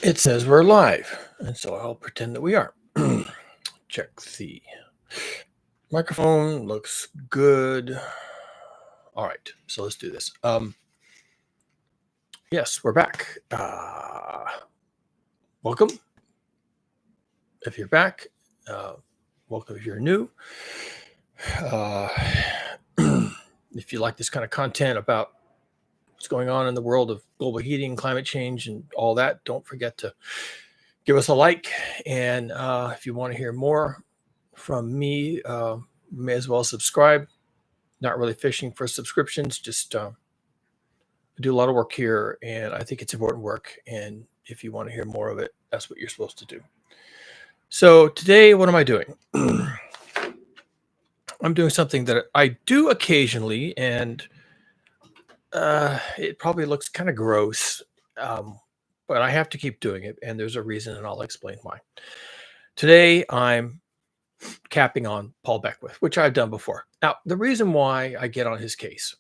It says we're live, and so I'll pretend that we are. Check the microphone. Looks good. All right, so let's do this. Yes, we're back. Welcome. If you're back, welcome if you're new. Uh, if you like this kind of content about what's going on in the world of global heating, climate change, and all that, don't forget to give us a like. And if you want to hear more from me, may as well subscribe. Not really fishing for subscriptions, just do a lot of work here, and I think it's important work. And if you want to hear more of it, that's what you're supposed to do. So today, what am I doing? I'm doing something that I do occasionally, and it probably looks kind of gross, but I have to keep doing it, and there's a reason, and I'll explain why. Today, I'm capping on Paul Beckwith, which I've done before. Now, the reason why I get on his case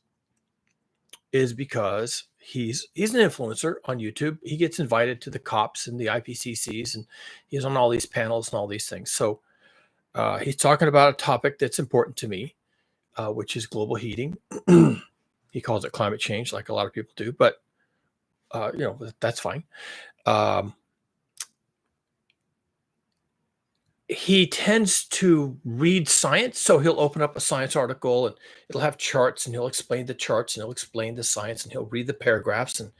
is because he's an influencer on YouTube. He gets invited to the COPs and the IPCCs, and he's on all these panels and all these things. So he's talking about a topic that's important to me, which is global heating. He calls it climate change, like a lot of people do, but that's fine. He tends to read science, so he'll open up a science article and it'll have charts, and he'll explain the charts, and he'll explain the science, and he'll read the paragraphs and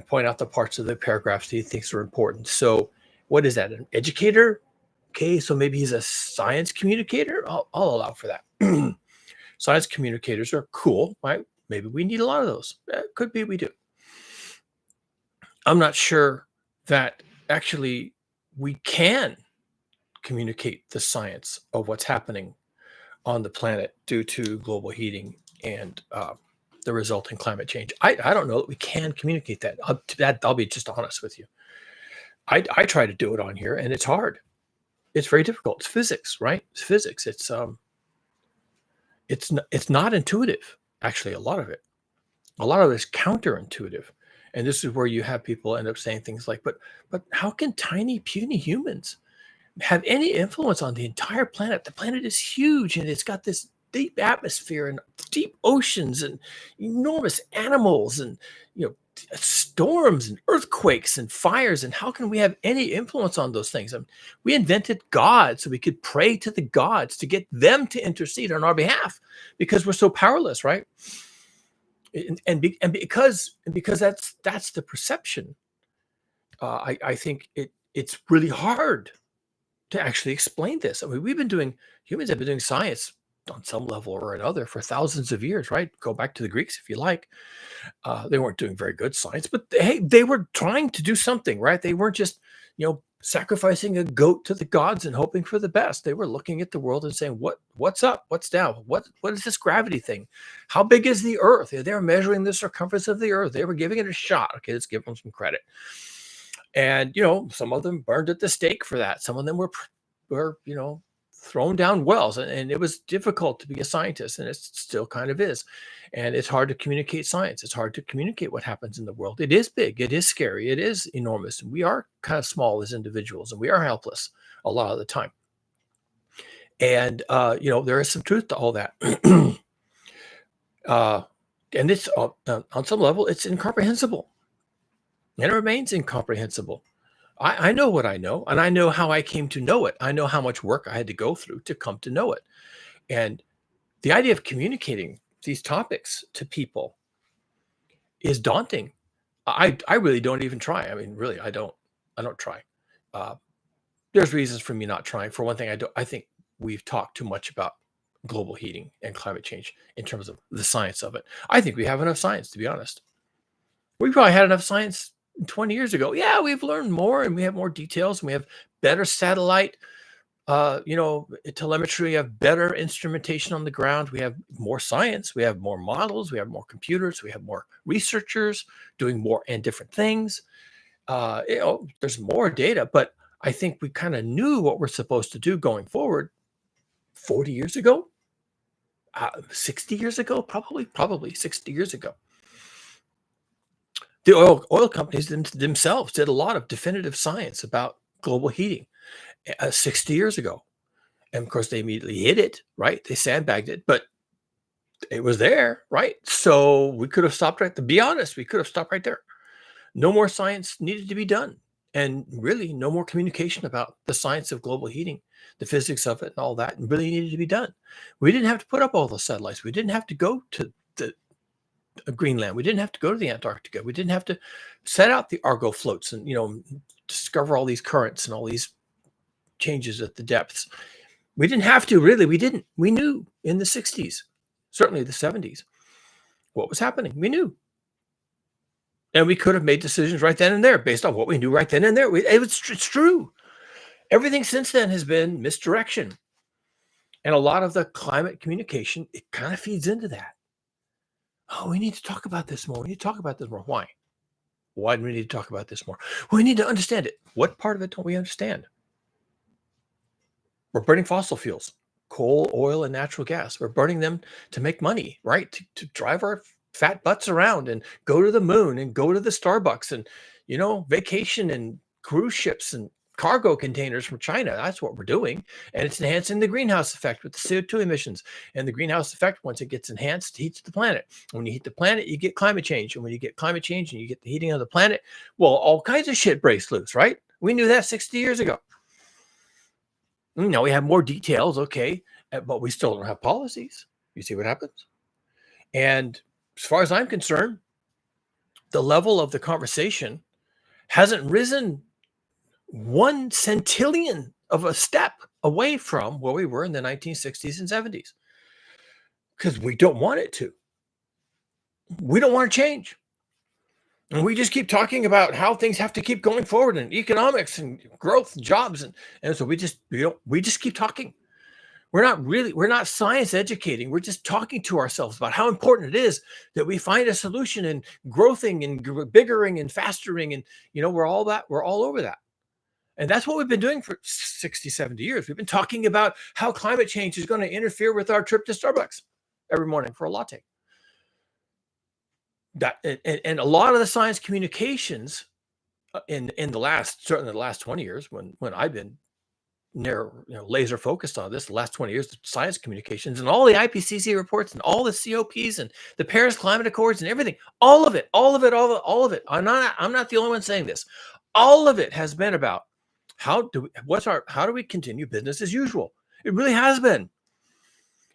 point out the parts of the paragraphs that he thinks are important. So what is that, an educator? Okay, so maybe he's a science communicator. I'll allow for that. Science communicators are cool, right? Maybe we need a lot of those. Could be we do. I'm not sure that actually we can communicate the science of what's happening on the planet due to global heating and the resulting climate change. I don't know that we can communicate that. I'll be just honest with you. I try to do it on here, and it's hard. It's very difficult. It's physics, right? It's physics. It's not intuitive. Actually, a lot of it is counterintuitive. And this is where you have people end up saying things like, but how can tiny puny humans have any influence on the entire planet? The planet is huge, and it's got this deep atmosphere and deep oceans and enormous animals and storms and earthquakes and fires. And how can we have any influence on those things? I mean, we invented God so we could pray to the gods to get them to intercede on our behalf because we're so powerless, right? And because that's the perception. I think it's really hard to actually explain this. I mean, humans have been doing science on some level or another for thousands of years, right? Go back to the Greeks if you like. They weren't doing very good science, but hey, they were trying to do something, right? They weren't just, sacrificing a goat to the gods and hoping for the best. They were looking at the world and saying, what's up? What's down? What is this gravity thing? How big is the earth? They were measuring the circumference of the earth. They were giving it a shot. Okay, let's give them some credit. And some of them burned at the stake for that. Some of them were thrown down wells, and it was difficult to be a scientist, and it still kind of is. And it's hard to communicate science. It's hard to communicate what happens in the world. It is big. It is scary. It is enormous. And we are kind of small as individuals, and we are helpless a lot of the time. And there is some truth to all that. And it's on some level, it's incomprehensible. And it remains incomprehensible. I know what I know, and I know how I came to know it. I know how much work I had to go through to come to know it. And the idea of communicating these topics to people is daunting. I really don't even try. I mean, really, I don't try. There's reasons for me not trying. For one thing, I think we've talked too much about global heating and climate change in terms of the science of it. I think we have enough science, to be honest. We probably had enough science 20 years ago. Yeah, we've learned more, and we have more details, and we have better satellite telemetry. We have better instrumentation on the ground. We have more science. We have more models. We have more computers. We have more researchers doing more and different things. There's more data, but I think we kind of knew what we're supposed to do going forward 40 years ago, 60 years ago, probably 60 years ago. The oil companies themselves did a lot of definitive science about global heating 60 years ago. And of course, they immediately hid it, right? They sandbagged it, but it was there, right? So we could have stopped right. To be honest, we could have stopped right there. No more science needed to be done. And really, no more communication about the science of global heating, the physics of it, and all that really needed to be done. We didn't have to put up all those satellites. We didn't have to go to the Greenland. We didn't have to go to the Antarctica. We didn't have to set out the Argo floats and discover all these currents and all these changes at the depths. We didn't have to, really. We didn't. We knew in the 60s, certainly the 70s, what was happening. We knew. And we could have made decisions right then and there based on what we knew right then and there. It's true. Everything since then has been misdirection. And a lot of the climate communication, it kind of feeds into that. Oh, we need to talk about this more. We need to talk about this more. Why? Why do we need to talk about this more? Well, we need to understand it. What part of it don't we understand? We're burning fossil fuels, coal, oil, and natural gas. We're burning them to make money, right? To drive our fat butts around and go to the moon and go to the Starbucks and, vacation and cruise ships and cargo containers from China. That's what we're doing. And it's enhancing the greenhouse effect with the CO2 emissions. And the greenhouse effect, once it gets enhanced, heats the planet. When you heat the planet, you get climate change. And when you get climate change and you get the heating of the planet, well, all kinds of shit breaks loose, right? We knew that 60 years ago. We have more details, okay, but we still don't have policies. You see what happens? And as far as I'm concerned, the level of the conversation hasn't risen 1 centillion of a step away from where we were in the 1960s and 70s. Because we don't want it to. We don't want to change. And we just keep talking about how things have to keep going forward and economics and growth and jobs. And so we just keep talking. We're not science educating. We're just talking to ourselves about how important it is that we find a solution and growthing and biggering and fastering. And, we're all over that. And that's what we've been doing for 60, 70 years. We've been talking about how climate change is going to interfere with our trip to Starbucks every morning for a latte. And a lot of the science communications in certainly the last 20 years, when I've been laser focused on this, the last 20 years, the science communications and all the IPCC reports and all the COPs and the Paris Climate Accords and everything, all of it. I'm not the only one saying this. All of it has been about how do we continue business as usual? It really has been.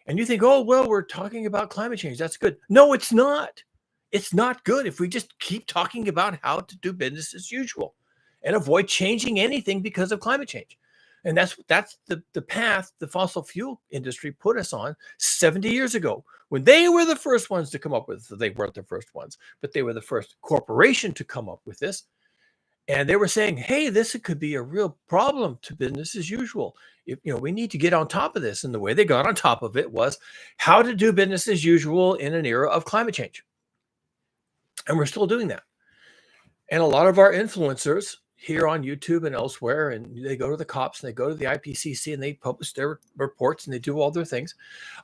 And you think, oh, well, we're talking about climate change. That's good. No, it's not. It's not good if we just keep talking about how to do business as usual and avoid changing anything because of climate change. And that's the path the fossil fuel industry put us on 70 years ago, when they were the first ones to come up with it. They weren't the first ones, but they were the first corporation to come up with this. And they were saying, hey, this could be a real problem to business as usual. We need to get on top of this. And the way they got on top of it was how to do business as usual in an era of climate change. And we're still doing that. And a lot of our influencers here on YouTube and elsewhere, and they go to the cops and they go to the IPCC and they publish their reports and they do all their things,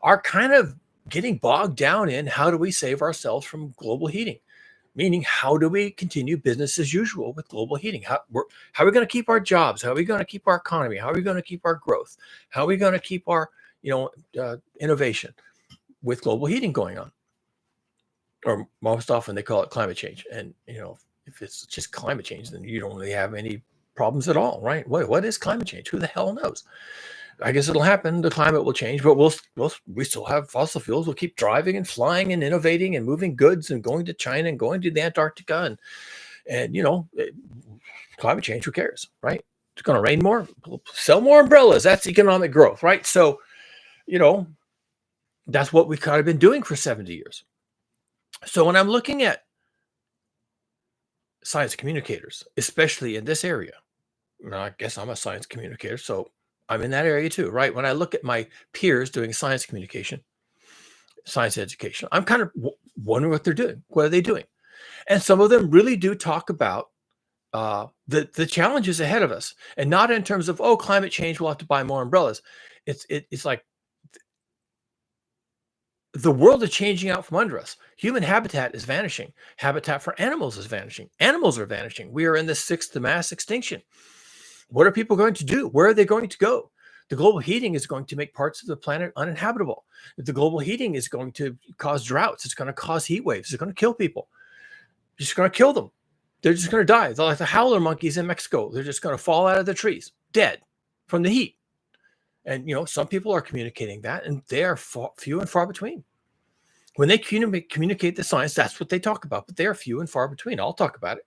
are kind of getting bogged down in how do we save ourselves from global heating? Meaning, how do we continue business as usual with global heating? How are we going to keep our jobs? How are we going to keep our economy? How are we going to keep our growth? How are we going to keep our innovation with global heating going on? Or most often they call it climate change. And, if it's just climate change, then you don't really have any problems at all, right? What is climate change? Who the hell knows? I guess it'll happen. The climate will change, but we still have fossil fuels. We'll keep driving and flying and innovating and moving goods and going to China and going to the Antarctica and climate change. Who cares, right? It's going to rain more. We'll sell more umbrellas. That's economic growth, right? So, that's what we've kind of been doing for 70 years. So when I'm looking at science communicators, especially in this area, I guess I'm a science communicator, so I'm in that area too, right? When I look at my peers doing science communication, science education, I'm kind of wondering what they're doing. What are they doing? And some of them really do talk about the challenges ahead of us, and not in terms of, climate change, we'll have to buy more umbrellas. It's like The world is changing out from under us. Human habitat is vanishing. Habitat for animals is vanishing. Animals are vanishing. We are in the sixth mass extinction. What are people going to do? Where are they going to go? The global heating is going to make parts of the planet uninhabitable. The global heating is going to cause droughts. It's going to cause heat waves. It's going to kill people. It's just going to kill them. They're just going to die. They're like the howler monkeys in Mexico. They're just going to fall out of the trees, dead from the heat. And, some people are communicating that, and they are few and far between. When they communicate the science, that's what they talk about, but they are few and far between. I'll talk about it.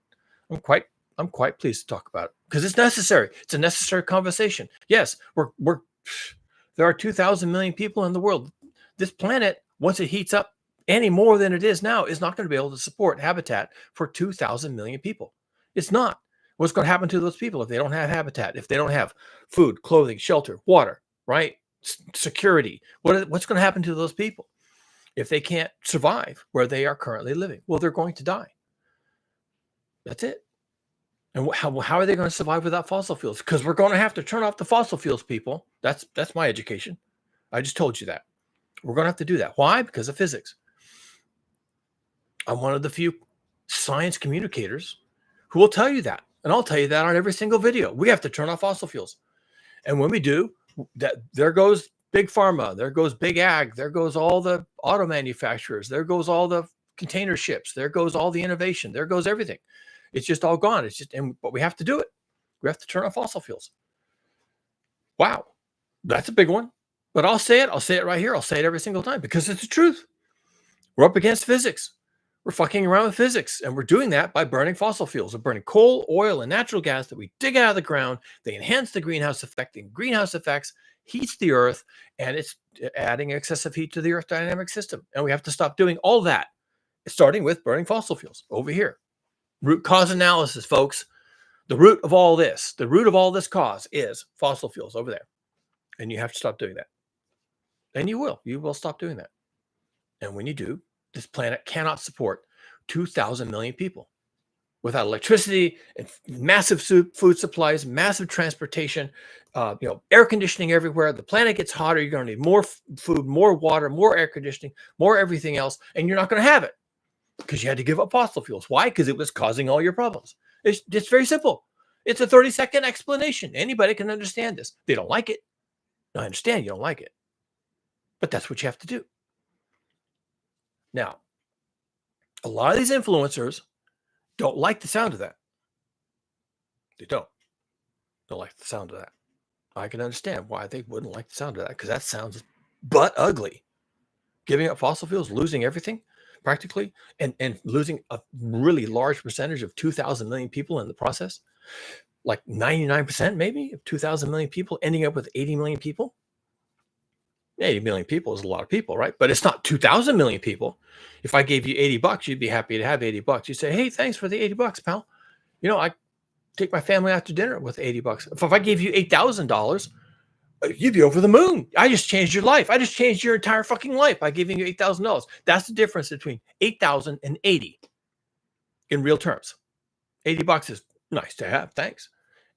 I'm quite pleased to talk about it because it's necessary. It's a necessary conversation. Yes, there are 2,000 million people in the world. This planet, once it heats up any more than it is now, is not going to be able to support habitat for 2,000 million people. It's not. What's going to happen to those people if they don't have habitat, if they don't have food, clothing, shelter, water, right? Security. What's going to happen to those people if they can't survive where they are currently living? Well, they're going to die. That's it. And how are they going to survive without fossil fuels? Because we're going to have to turn off the fossil fuels, people. That's my education. I just told you that. We're going to have to do that. Why? Because of physics. I'm one of the few science communicators who will tell you that. And I'll tell you that on every single video. We have to turn off fossil fuels. And when we do, there goes big pharma, there goes big ag, there goes all the auto manufacturers, there goes all the container ships, there goes all the innovation, there goes everything. It's just all gone. But we have to do it. We have to turn off fossil fuels. Wow, that's a big one. But I'll say it. I'll say it right here. I'll say it every single time because it's the truth. We're up against physics. We're fucking around with physics, and we're doing that by burning fossil fuels. We're burning coal, oil, and natural gas that we dig out of the ground. They enhance the greenhouse effect, and greenhouse effects heats the earth, and it's adding excessive heat to the earth dynamic system. And we have to stop doing all that, starting with burning fossil fuels over here. Root cause analysis, folks. The root of all this cause is fossil fuels over there. And you have to stop doing that. And you will stop doing that. And when you do, this planet cannot support 2,000 million people without electricity and massive food supplies, massive transportation, air conditioning everywhere. The planet gets hotter. You're going to need more food, more water, more air conditioning, more everything else. And you're not going to have it because you had to give up fossil fuels. Why? Because it was causing all your problems. It's very simple. It's a 30-second explanation. Anybody can understand this. They don't like it. I understand you don't like it. But that's what you have to do. Now, a lot of these influencers don't like the sound of that. They don't like the sound of that. I can understand why they wouldn't like the sound of that because that sounds butt ugly. Giving up fossil fuels, losing everything practically, and losing a really large percentage of 2,000 million people in the process, like 99% maybe of 2,000 million people ending up with 80 million people. 80 million people is a lot of people, right? But it's not 2,000 million people. If I gave you $80, you'd be happy to have $80. You say, hey, thanks for the $80, pal. I take my family out to dinner with $80. If I gave you $8,000, you'd be over the moon. I just changed your life. I just changed your entire fucking life by giving you $8,000. That's the difference between 8,000 and 80 in real terms. $80 is nice to have. Thanks.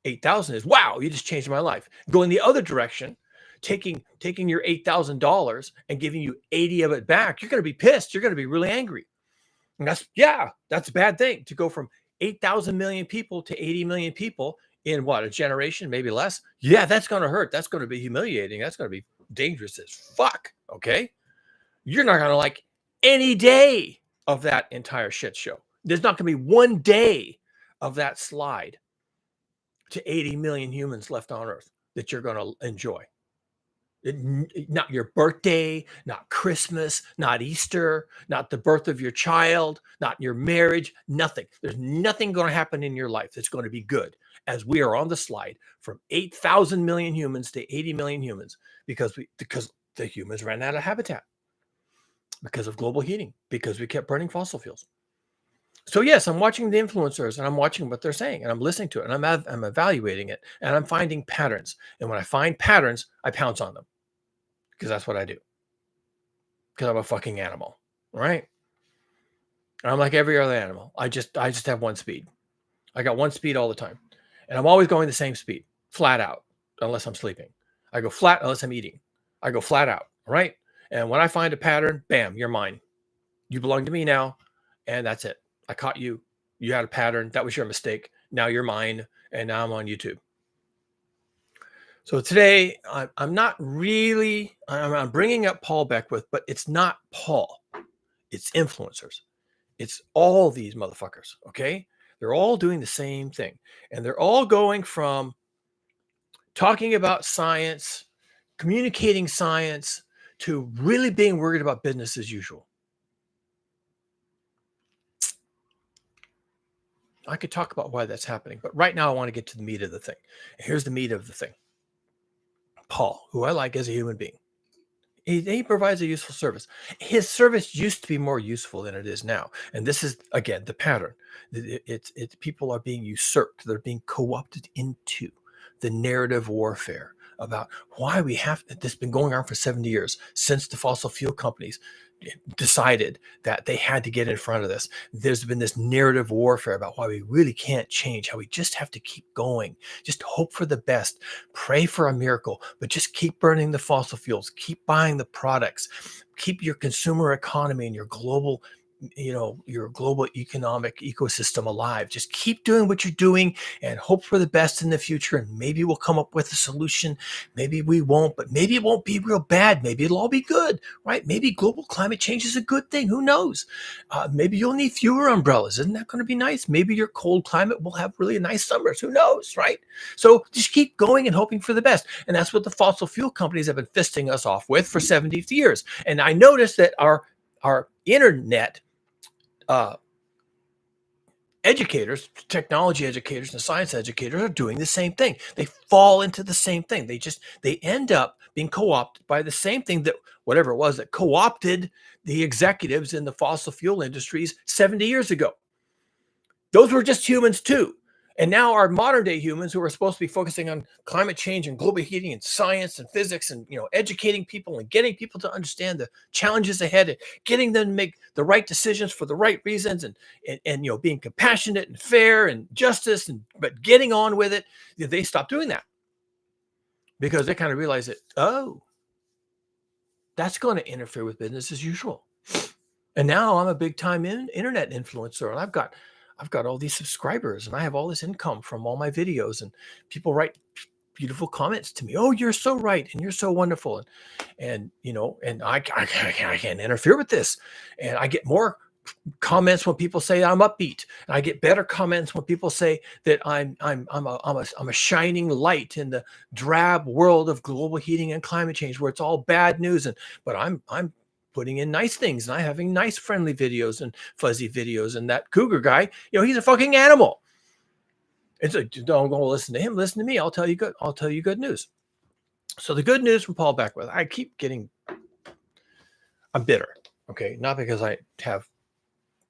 8,000 is, wow, you just changed my life. Going the other direction, taking your $8,000 and giving you 80 of it back, you're going to be pissed. You're going to be really angry. And that's a bad thing to go from 8,000 million people to 80 million people in a generation, maybe less. Yeah, that's going to hurt. That's going to be humiliating. That's going to be dangerous as fuck. Okay. You're not going to like any day of that entire shit show. There's not going to be one day of that slide to 80 million humans left on Earth that you're going to enjoy. Not your birthday, not Christmas, not Easter, not the birth of your child, not your marriage, nothing. There's nothing going to happen in your life that's going to be good as we are on the slide from 8,000 million humans to 80 million humans because the humans ran out of habitat because of global heating, because we kept burning fossil fuels. So yes, I'm watching the influencers and I'm watching what they're saying and I'm listening to it and I'm evaluating it and I'm finding patterns. And when I find patterns, I pounce on them because that's what I do. Because I'm a fucking animal, right? I'm like every other animal. I just have one speed. I got one speed all the time. And I'm always going the same speed, flat out, unless I'm sleeping. I go flat unless I'm eating. I go flat out, right? And when I find a pattern, bam, you're mine. You belong to me now. And that's it. I caught you. You had a pattern. That was your mistake. Now you're mine. And now I'm on YouTube. So today, I'm not really, I'm bringing up Paul Beckwith, but it's not Paul. It's influencers. It's all these motherfuckers, okay? They're all doing the same thing. And they're all going from talking about science, communicating science, to really being worried about business as usual. I could talk about why that's happening, but right now I want to get to the meat of the thing. And here's the meat of the thing. Paul, who I like as a human being, he provides a useful service. His service used to be more useful than it is now. And this is, again, the pattern. It's people are being usurped. They're being co-opted into the narrative warfare about why we have this has been going on for 70 years since the fossil fuel companies decided that they had to get in front of this. There's been this narrative warfare about why we really can't change, how we just have to keep going, just hope for the best, pray for a miracle, but just keep burning the fossil fuels, keep buying the products, keep your consumer economy and your global economic ecosystem alive. Just keep doing what you're doing and hope for the best in the future. And maybe we'll come up with a solution. Maybe we won't, but maybe it won't be real bad. Maybe it'll all be good, right? Maybe global climate change is a good thing. Who knows? Maybe you'll need fewer umbrellas. Isn't that going to be nice? Maybe your cold climate will have really nice summers. Who knows, right? So just keep going and hoping for the best. And that's what the fossil fuel companies have been fisting us off with for 70 years. And I noticed that our internet educators, technology educators and science educators are doing the same thing. They fall into the same thing. They end up being co-opted by the same thing that whatever it was that co-opted the executives in the fossil fuel industries 70 years ago. Those were just humans too. And now our modern day humans who are supposed to be focusing on climate change and global heating and science and physics and educating people and getting people to understand the challenges ahead and getting them to make the right decisions for the right reasons and being compassionate and fair and justice but getting on with it, they stopped doing that because they kind of realize that, oh, that's going to interfere with business as usual. And now I'm a big time internet influencer and I've got all these subscribers and I have all this income from all my videos and people write beautiful comments to me. Oh, you're so right. And you're so wonderful. And I can't interfere with this. And I get more comments when people say I'm upbeat. And I get better comments when people say that I'm a shining light in the drab world of global heating and climate change where it's all bad news. But I'm putting in nice things and I'm having nice friendly videos and fuzzy videos. And that cougar guy, he's a fucking animal. It's like, don't go listen to him, listen to me. I'll tell you good news. So the good news from Paul Beckwith, I'm bitter. Okay. Not because I have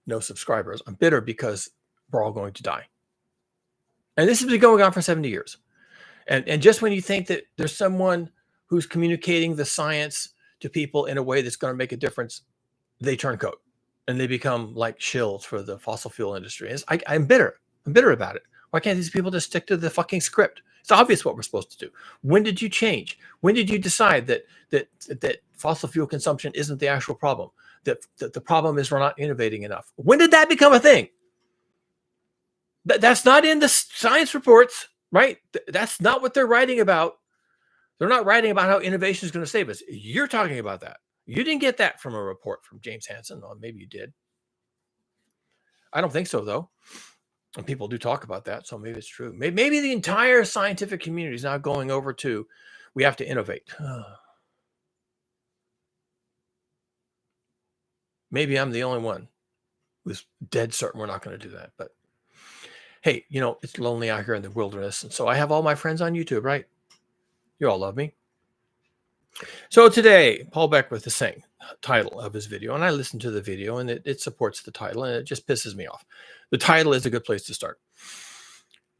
no subscribers. I'm bitter because we're all going to die. And this has been going on for 70 years. And just when you think that there's someone who's communicating the science to people in a way that's going to make a difference, they turn coat and they become like shills for the fossil fuel industry. I'm bitter. I'm bitter about it. Why can't these people just stick to the fucking script? It's obvious what we're supposed to do. When did you change? When did you decide that fossil fuel consumption isn't the actual problem? That the problem is we're not innovating enough. When did that become a thing? That's not in the science reports, right? That's not what they're writing about. They're not writing about how innovation is going to save us. You're talking about that. You didn't get that from a report from James Hansen. Or maybe you did. I don't think so, though. And people do talk about that, so maybe it's true. Maybe the entire scientific community is now going over to, we have to innovate. Maybe I'm the only one who's dead certain we're not going to do that. But hey, it's lonely out here in the wilderness. And so I have all my friends on YouTube, right? You all love me. So today, Paul Beckwith is saying title of his video, and I listened to the video and it supports the title and it just pisses me off. The title is a good place to start.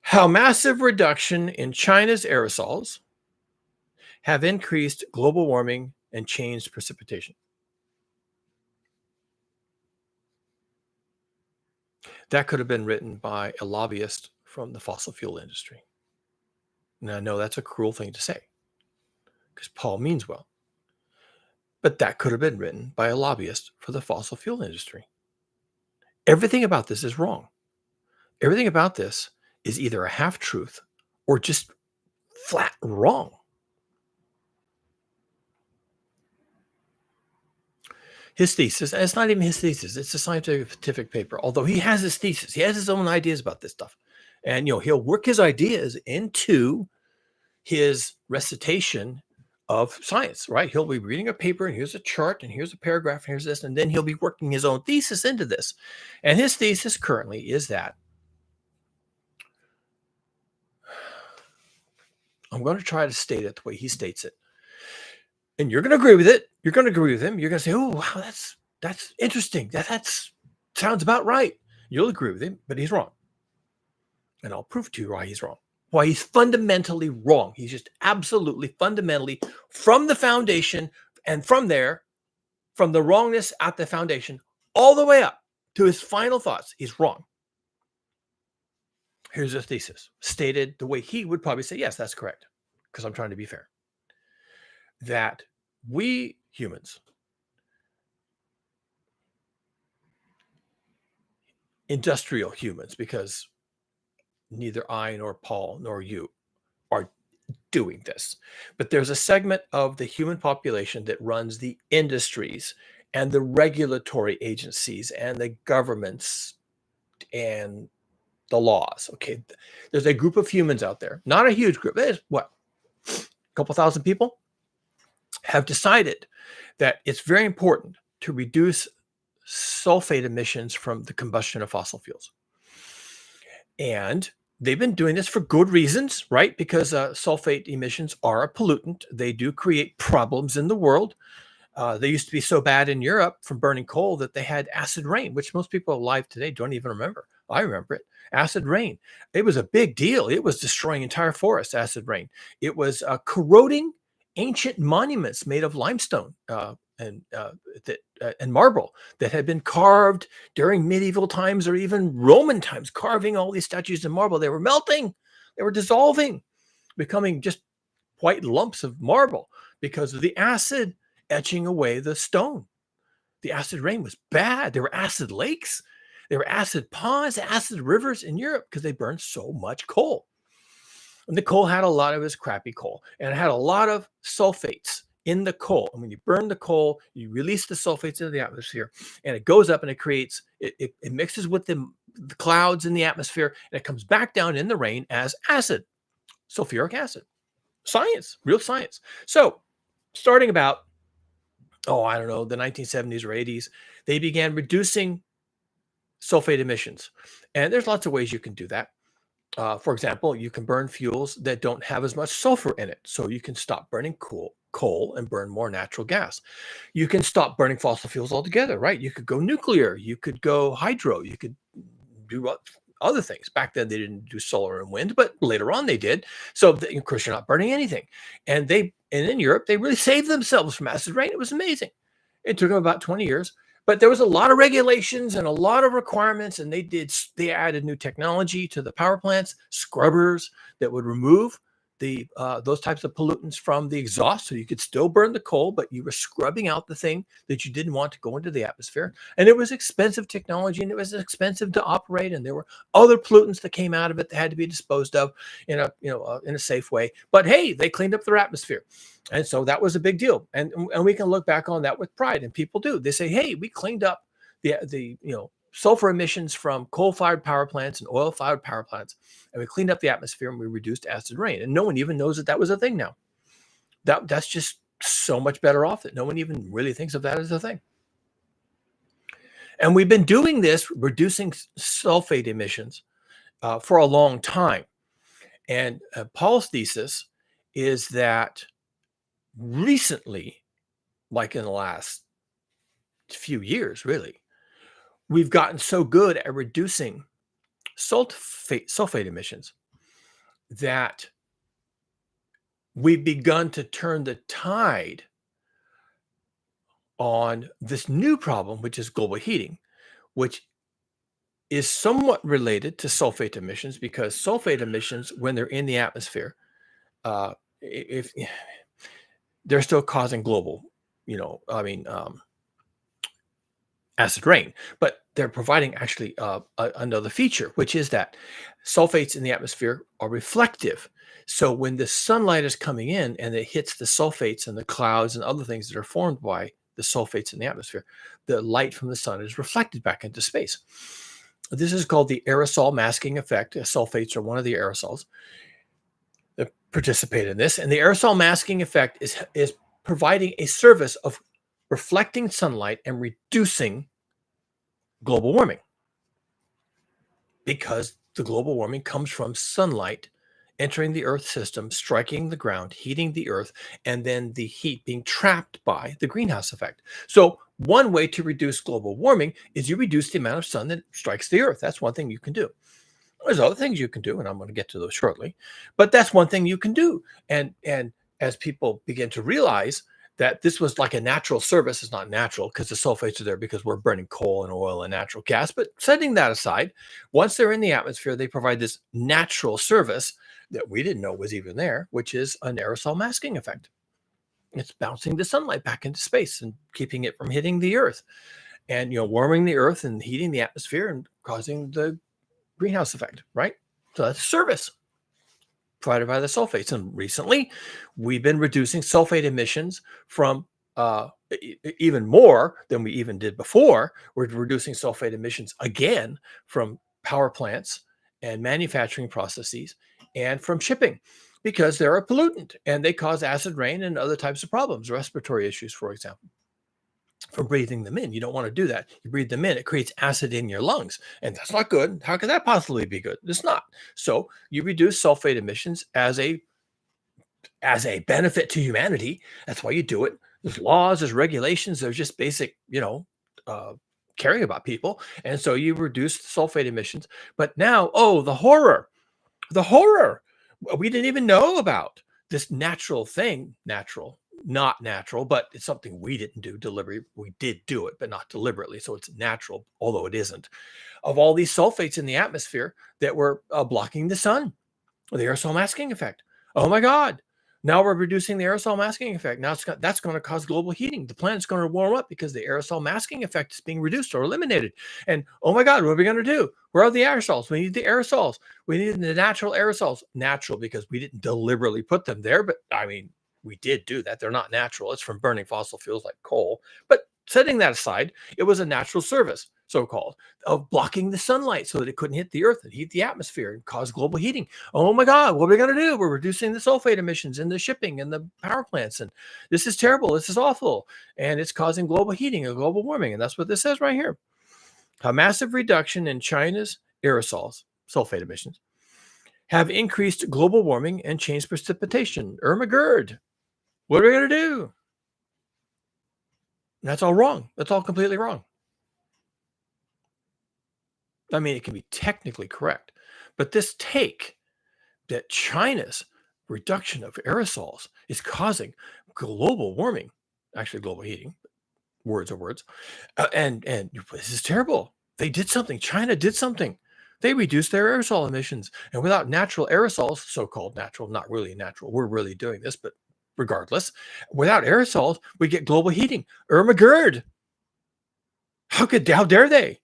How massive reduction in China's aerosols have increased global warming and changed precipitation. That could have been written by a lobbyist from the fossil fuel industry. And I know that's a cruel thing to say because Paul means well. But that could have been written by a lobbyist for the fossil fuel industry. Everything about this is wrong. Everything about this is either a half-truth or just flat wrong. His thesis, and it's not even his thesis, it's a scientific paper, although he has his thesis. He has his own ideas about this stuff. And, he'll work his ideas into his recitation of science, right? He'll be reading a paper, and here's a chart, and here's a paragraph, and here's this, and then he'll be working his own thesis into this. And his thesis currently is that I'm going to try to state it the way he states it. And you're going to agree with it. You're going to agree with him. You're going to say, "Oh, wow, that's interesting. That's sounds about right." You'll agree with him, but he's wrong. And I'll prove to you why he's wrong. Why he's fundamentally wrong. He's just absolutely fundamentally from the foundation, and from there, from the wrongness at the foundation, all the way up to his final thoughts, he's wrong. Here's his thesis, stated the way he would probably say, yes, that's correct, because I'm trying to be fair. That we humans, industrial humans, because neither I nor Paul nor you are doing this, but there's a segment of the human population that runs the industries and the regulatory agencies and the governments and the laws. Okay, there's a group of humans out there, not a huge group. There's what, a couple thousand people have decided that it's very important to reduce sulfate emissions from the combustion of fossil fuels. And they've been doing this for good reasons, right? Because sulfate emissions are a pollutant. They do create problems in the world. They used to be so bad in Europe from burning coal that they had acid rain, which most people alive today don't even remember. I remember it. Acid rain. It was a big deal. It was destroying entire forests, acid rain. It was corroding ancient monuments made of limestone and marble that had been carved during medieval times or even Roman times, carving all these statues in marble. They were melting. They were dissolving, becoming just white lumps of marble because of the acid etching away the stone. The acid rain was bad. There were acid lakes. There were acid ponds, acid rivers in Europe because they burned so much coal. And the coal had a lot of this crappy coal, and it had a lot of sulfates in the coal. And when you burn the coal, you release the sulfates into the atmosphere, and it goes up and it creates, it mixes with the clouds in the atmosphere, and it comes back down in the rain as acid, sulfuric acid. Science, real science. So starting about, I don't know, the 1970s or 80s, they began reducing sulfate emissions. And there's lots of ways you can do that. For example, you can burn fuels that don't have as much sulfur in it. So you can stop burning coal and burn more natural gas. You can stop burning fossil fuels altogether, right? You could go nuclear. You could go hydro. You could do other things. Back then, they didn't do solar and wind, but later on they did. So, of course, you're not burning anything. And in Europe, they really saved themselves from acid rain. It was amazing. It took them about 20 years. But there was a lot of regulations and a lot of requirements, and they added new technology to the power plants, scrubbers that would remove those types of pollutants from the exhaust, so you could still burn the coal, but you were scrubbing out the thing that you didn't want to go into the atmosphere. And it was expensive technology, and it was expensive to operate, and there were other pollutants that came out of it that had to be disposed of in a safe way. But hey, they cleaned up their atmosphere. And so that was a big deal. And we can look back on that with pride. And people do. They say, hey, we cleaned up the sulfur emissions from coal-fired power plants and oil-fired power plants. And we cleaned up the atmosphere and we reduced acid rain. And no one even knows that was a thing now. That's just so much better off that no one even really thinks of that as a thing. And we've been doing this, reducing sulfate emissions for a long time. And Paul's thesis is that recently, like in the last few years, really, we've gotten so good at reducing sulfate emissions that we've begun to turn the tide on this new problem, which is global heating, which is somewhat related to sulfate emissions, because sulfate emissions, when they're in the atmosphere, if they're still causing global I mean, acid rain, but they're providing actually another feature, which is that sulfates in the atmosphere are reflective. So when the sunlight is coming in and it hits the sulfates and the clouds and other things that are formed by the sulfates in the atmosphere, the light from the sun is reflected back into space. This is called the aerosol masking effect. Sulfates are one of the aerosols that participate in this. And the aerosol masking effect is providing a service of reflecting sunlight and reducing global warming, because the global warming comes from sunlight entering the earth system, striking the ground, heating the earth, and then the heat being trapped by the greenhouse effect. So one way to reduce global warming is you reduce the amount of sun that strikes the earth. That's one thing you can do. There's other things you can do, and I'm going to get to those shortly. But that's one thing you can do. And as people begin to realize that this was like a natural service, it's not natural because the sulfates are there because we're burning coal and oil and natural gas. But setting that aside, once they're in the atmosphere, they provide this natural service that we didn't know was even there, which is an aerosol masking effect. It's bouncing the sunlight back into space and keeping it from hitting the earth, and warming the earth and heating the atmosphere and causing the greenhouse effect, right? So that's service provided by the sulfates. And recently, we've been reducing sulfate emissions from even more than we even did before. We're reducing sulfate emissions again from power plants and manufacturing processes and from shipping, because they're a pollutant and they cause acid rain and other types of problems, respiratory issues, for example, from breathing them in. You don't want to do that. You breathe them in, it creates acid in your lungs, and that's not good. How could that possibly be good? It's not. So you reduce sulfate emissions as a benefit to humanity. That's why you do it. There's laws, there's regulations, there's just basic, caring about people. And so you reduce sulfate emissions. But now, oh, the horror. We didn't even know about this natural thing, natural, not natural, but it's something we didn't do deliberately. We did do it, but not deliberately. So it's natural, although it isn't. Of all these sulfates in the atmosphere that were blocking the sun, the aerosol masking effect. Oh my God. Now we're reducing the aerosol masking effect. Now that's going to cause global heating. The planet's going to warm up because the aerosol masking effect is being reduced or eliminated. And oh my God, what are we going to do? Where are the aerosols? We need the aerosols. We need the natural aerosols. Natural because we didn't deliberately put them there, but I mean, we did do that. They're not natural. It's from burning fossil fuels like coal. But setting that aside, it was a natural service, so-called, of blocking the sunlight so that it couldn't hit the earth and heat the atmosphere and cause global heating. Oh my God, what are we going to do? We're reducing the sulfate emissions in the shipping and the power plants. And this is terrible. This is awful. And it's causing global heating and global warming. And that's what this says right here. A massive reduction in China's aerosols, sulfate emissions, have increased global warming and changed precipitation. Irma Gerd, what are we going to do? That's all wrong. That's all completely wrong. I mean, it can be technically correct, but this take that China's reduction of aerosols is causing global warming, actually global heating, words are words, and this is terrible. They did something. China did something. They reduced their aerosol emissions, and without natural aerosols, so-called natural, not really natural, we're really doing this, but regardless, without aerosols, we get global heating. Irma Gerd. How dare they?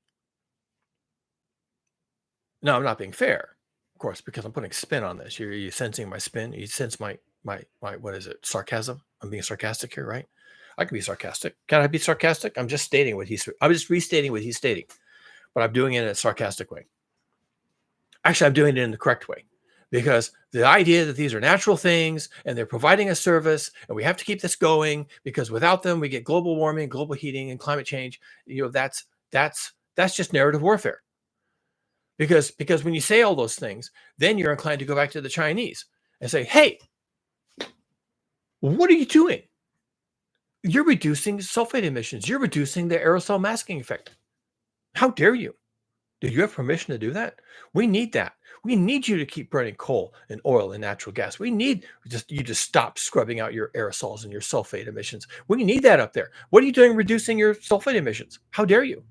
No, I'm not being fair, of course, because I'm putting spin on this. You're sensing my spin. You sense my what is it? Sarcasm. I'm being sarcastic here, right? I can be sarcastic. Can I be sarcastic? I'm just restating what he's stating, but I'm doing it in a sarcastic way. Actually, I'm doing it in the correct way, because the idea that these are natural things and they're providing a service and we have to keep this going because without them we get global warming, global heating, and climate change. That's just narrative warfare. Because when you say all those things, then you're inclined to go back to the Chinese and say, hey, what are you doing? You're reducing sulfate emissions. You're reducing the aerosol masking effect. How dare you? Do you have permission to do that? We need that. We need you to keep burning coal and oil and natural gas. We need you to stop scrubbing out your aerosols and your sulfate emissions. We need that up there. What are you doing reducing your sulfate emissions? How dare you?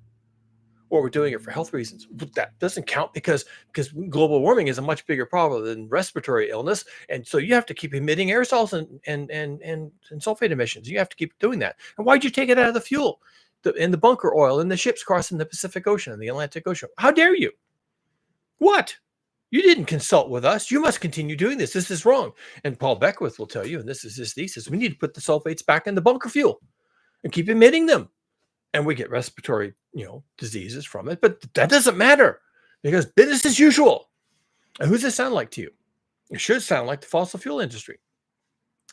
or we're doing it for health reasons. But that doesn't count because global warming is a much bigger problem than respiratory illness, and so you have to keep emitting aerosols and sulfate emissions. You have to keep doing that. And why'd you take it out of the fuel, in the bunker oil, in the ships crossing the Pacific Ocean and the Atlantic Ocean? How dare you? What? You didn't consult with us. You must continue doing this. This is wrong. And Paul Beckwith will tell you, and this is his thesis, we need to put the sulfates back in the bunker fuel and keep emitting them. And we get respiratory, diseases from it. But that doesn't matter because business as usual. And who's this sound like to you? It should sound like the fossil fuel industry.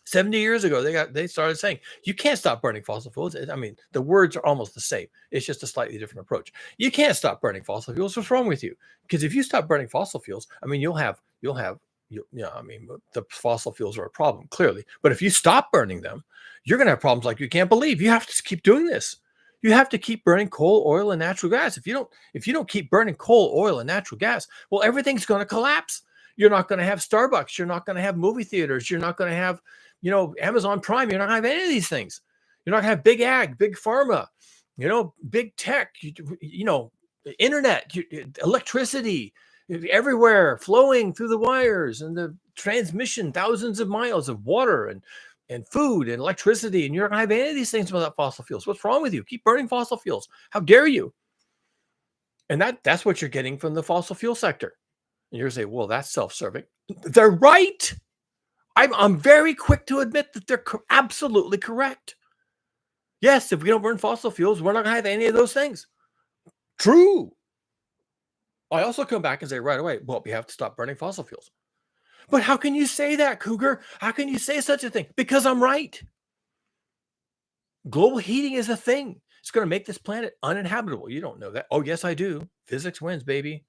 70 years ago, they started saying, you can't stop burning fossil fuels. I mean, the words are almost the same. It's just a slightly different approach. You can't stop burning fossil fuels. What's wrong with you? Because if you stop burning fossil fuels, I mean, the fossil fuels are a problem, clearly. But if you stop burning them, you're going to have problems like you can't believe. You have to keep doing this. You have to keep burning coal, oil, and natural gas. If you don't keep burning coal, oil, and natural gas, well, everything's going to collapse. You're not going to have Starbucks. You're not going to have movie theaters. You're not going to have, Amazon Prime. You're not going to have any of these things. You're not going to have big ag, big pharma, big tech, internet, electricity everywhere flowing through the wires and the transmission, thousands of miles of water and food and electricity. And you're not going to have any of these things without fossil fuels. What's wrong with you? Keep burning fossil fuels. How dare you? And that's what you're getting from the fossil fuel sector. And you're going to say, well, that's self-serving. They're right. I'm very quick to admit that they're absolutely correct. Yes, if we don't burn fossil fuels, we're not going to have any of those things. True. I also come back and say right away, well, we have to stop burning fossil fuels. But how can you say that, Cougar? How can you say such a thing? Because I'm right. Global heating is a thing. It's going to make this planet uninhabitable. You don't know that. Oh, yes, I do. Physics wins, baby.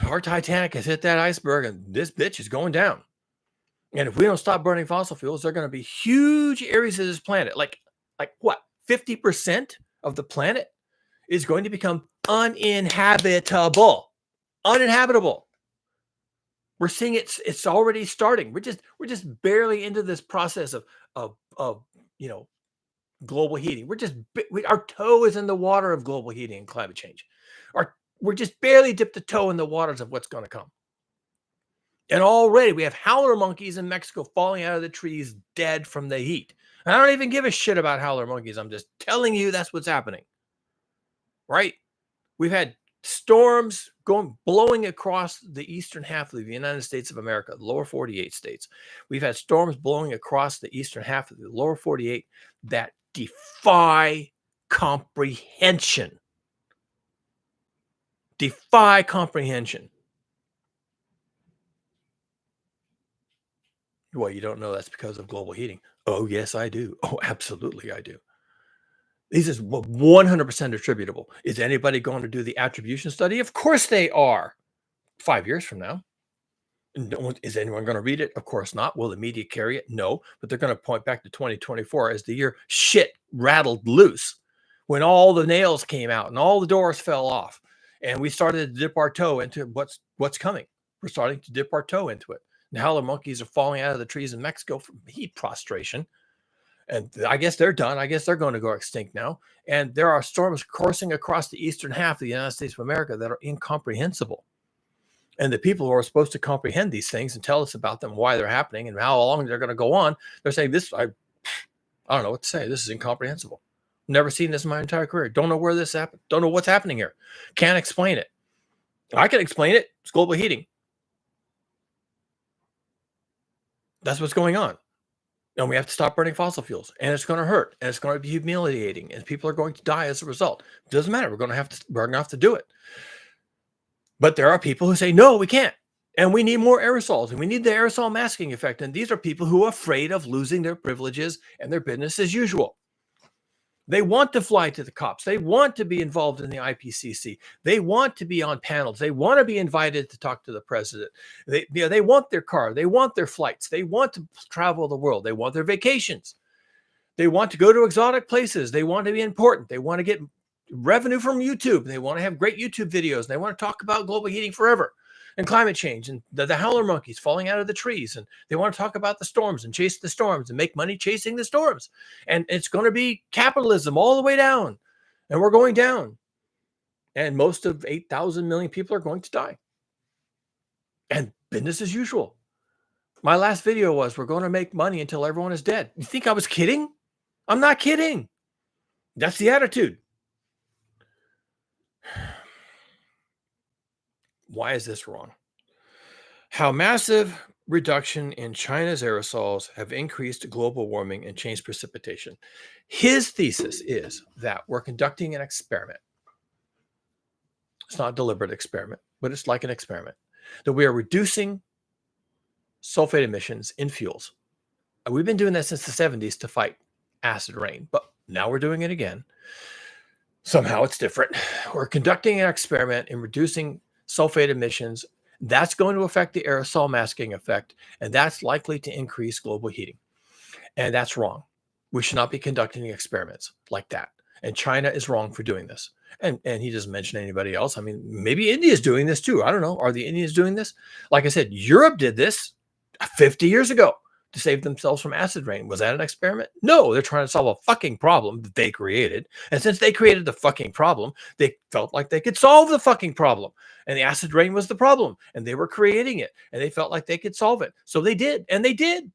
Our Titanic has hit that iceberg, and this bitch is going down. And if we don't stop burning fossil fuels, there are going to be huge areas of this planet. Like what? 50% of the planet is going to become uninhabitable. Uninhabitable. We're seeing it's already starting. We're just barely into this process of global heating. Our toe is in the water of global heating and climate change. We're just barely dipped the toe in the waters of what's going to come. And already we have howler monkeys in Mexico falling out of the trees dead from the heat. And I don't even give a shit about howler monkeys. I'm just telling you that's what's happening. Right? We've had storms blowing across the eastern half of the United States of America, the lower 48 states. We've had storms blowing across the eastern half of the lower 48 that defy comprehension. Defy comprehension. Well, you don't know that's because of global heating. Oh, yes, I do. Oh, absolutely, I do. This is 100% attributable. Is anybody going to do the attribution study? Of course they are. 5 years from now. Is anyone going to read it? Of course not. Will the media carry it? No. But they're going to point back to 2024 as the year shit rattled loose, when all the nails came out and all the doors fell off, and we started to dip our toe into what's coming. We're starting to dip our toe into it. The howler monkeys are falling out of the trees in Mexico from heat prostration. And I guess they're done. I guess they're going to go extinct now. And there are storms coursing across the eastern half of the United States of America that are incomprehensible. And the people who are supposed to comprehend these things and tell us about them, why they're happening and how long they're going to go on, they're saying this, I don't know what to say. This is incomprehensible. Never seen this in my entire career. Don't know where this happened. Don't know what's happening here. Can't explain it. I can explain it. It's global heating. That's what's going on. And we have to stop burning fossil fuels. And it's going to hurt. And it's going to be humiliating. And people are going to die as a result. It doesn't matter. We're going to have to do it. But there are people who say, no, we can't. And we need more aerosols. And we need the aerosol masking effect. And these are people who are afraid of losing their privileges and their business as usual. They want to fly to the COPs. They want to be involved in the IPCC. They want to be on panels. They want to be invited to talk to the president. They want their car. They want their flights. They want to travel the world. They want their vacations. They want to go to exotic places. They want to be important. They want to get revenue from YouTube. They want to have great YouTube videos. They want to talk about global heating forever and climate change and the howler monkeys falling out of the trees. And they want to talk about the storms and chase the storms and make money chasing the storms. And it's going to be capitalism all the way down. And we're going down. And most of 8,000 million people are going to die. And business as usual. My last video was, we're going to make money until everyone is dead. You think I was kidding? I'm not kidding. That's the attitude. Why is this wrong? How massive reduction in China's aerosols have increased global warming and changed precipitation. His thesis is that we're conducting an experiment. It's not a deliberate experiment, but it's like an experiment. That we are reducing sulfate emissions in fuels. And we've been doing that since the 70s to fight acid rain, but now we're doing it again. Somehow it's different. We're conducting an experiment in reducing sulfate emissions. That's going to affect the aerosol masking effect, and that's likely to increase global heating. And that's wrong. We should not be conducting experiments like that. And China is wrong for doing this. And he doesn't mention anybody else. I mean, maybe India is doing this too. I don't know. Are the Indians doing this? Like I said, Europe did this 50 years ago to save themselves from acid rain. Was that an experiment? No, they're trying to solve a fucking problem that they created. And since they created the fucking problem, they felt like they could solve the fucking problem. And the acid rain was the problem. And they were creating it. And they felt like they could solve it. So they did. And they did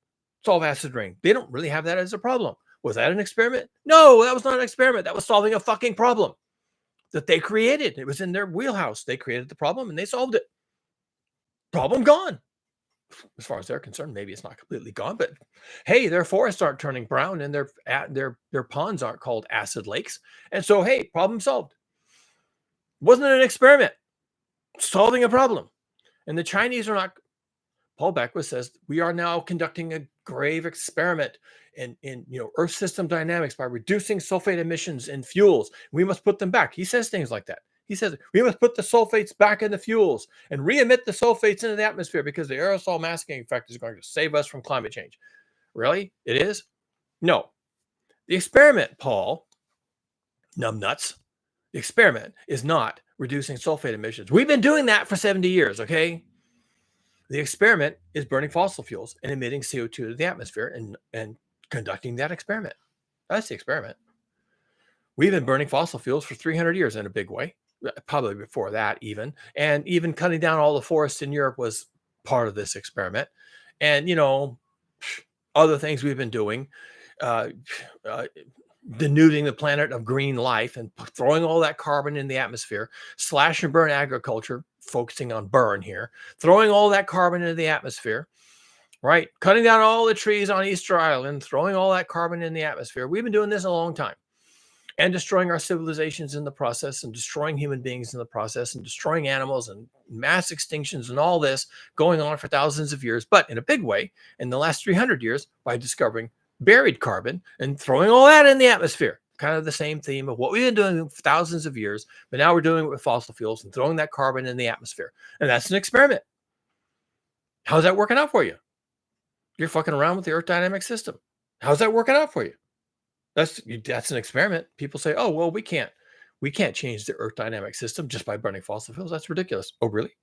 solve acid rain. They don't really have that as a problem. Was that an experiment? No, that was not an experiment. That was solving a fucking problem that they created. It was in their wheelhouse. They created the problem and they solved it. Problem gone. As far as they're concerned, maybe it's not completely gone, but hey, their forests aren't turning brown and their ponds aren't called acid lakes. And so, hey, problem solved. Wasn't it an experiment? Solving a problem. And the Chinese are not. Paul Beckwith says we are now conducting a grave experiment in Earth system dynamics by reducing sulfate emissions in fuels. We must put them back. He says things like that. He says we must put the sulfates back in the fuels and re-emit the sulfates into the atmosphere because the aerosol masking effect is going to save us from climate change. Really? It is? No. The experiment, Paul, numbnuts, the experiment is not reducing sulfate emissions. We've been doing that for 70 years, okay? The experiment is burning fossil fuels and emitting CO2 to the atmosphere and conducting that experiment. That's the experiment. We've been burning fossil fuels for 300 years in a big way, probably before that even. And even cutting down all the forests in Europe was part of this experiment. And, other things we've been doing, denuding the planet of green life and throwing all that carbon in the atmosphere, slash and burn agriculture, focusing on burn here, throwing all that carbon into the atmosphere, right? Cutting down all the trees on Easter Island, throwing all that carbon in the atmosphere. We've been doing this a long time and destroying our civilizations in the process and destroying human beings in the process and destroying animals and mass extinctions and all this going on for thousands of years, but in a big way in the last 300 years by discovering buried carbon and throwing all that in the atmosphere. Kind of the same theme of what we've been doing for thousands of years, but now we're doing it with fossil fuels and throwing that carbon in the atmosphere. And that's an experiment. How's that working out for you? You're fucking around with the Earth dynamic system. How's that working out for you? That's an experiment. People say, oh, well, we can't change the Earth dynamic system just by burning fossil fuels. That's ridiculous. Oh, really?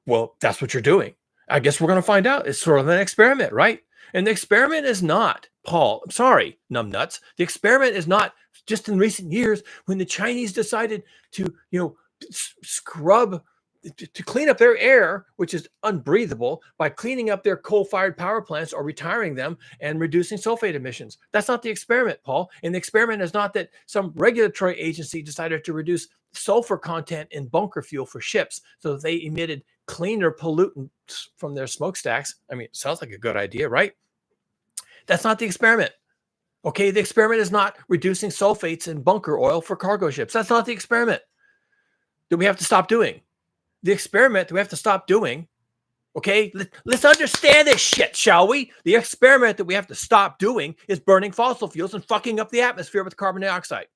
Well, that's what you're doing. I guess we're going to find out. It's sort of an experiment, right? And the experiment is not, Paul, I'm sorry, numbnuts. The experiment is not just in recent years when the Chinese decided to, scrub, to clean up their air, which is unbreathable, by cleaning up their coal-fired power plants or retiring them and reducing sulfate emissions. That's not the experiment, Paul. And the experiment is not that some regulatory agency decided to reduce sulfur content in bunker fuel for ships so that they emitted cleaner pollutants from their smokestacks. I mean, it sounds like a good idea, right? That's not the experiment. Okay, the experiment is not reducing sulfates in bunker oil for cargo ships. That's not the experiment that we have to stop doing. The experiment that we have to stop doing, okay, let's understand this shit, shall we? The experiment that we have to stop doing is burning fossil fuels and fucking up the atmosphere with carbon dioxide.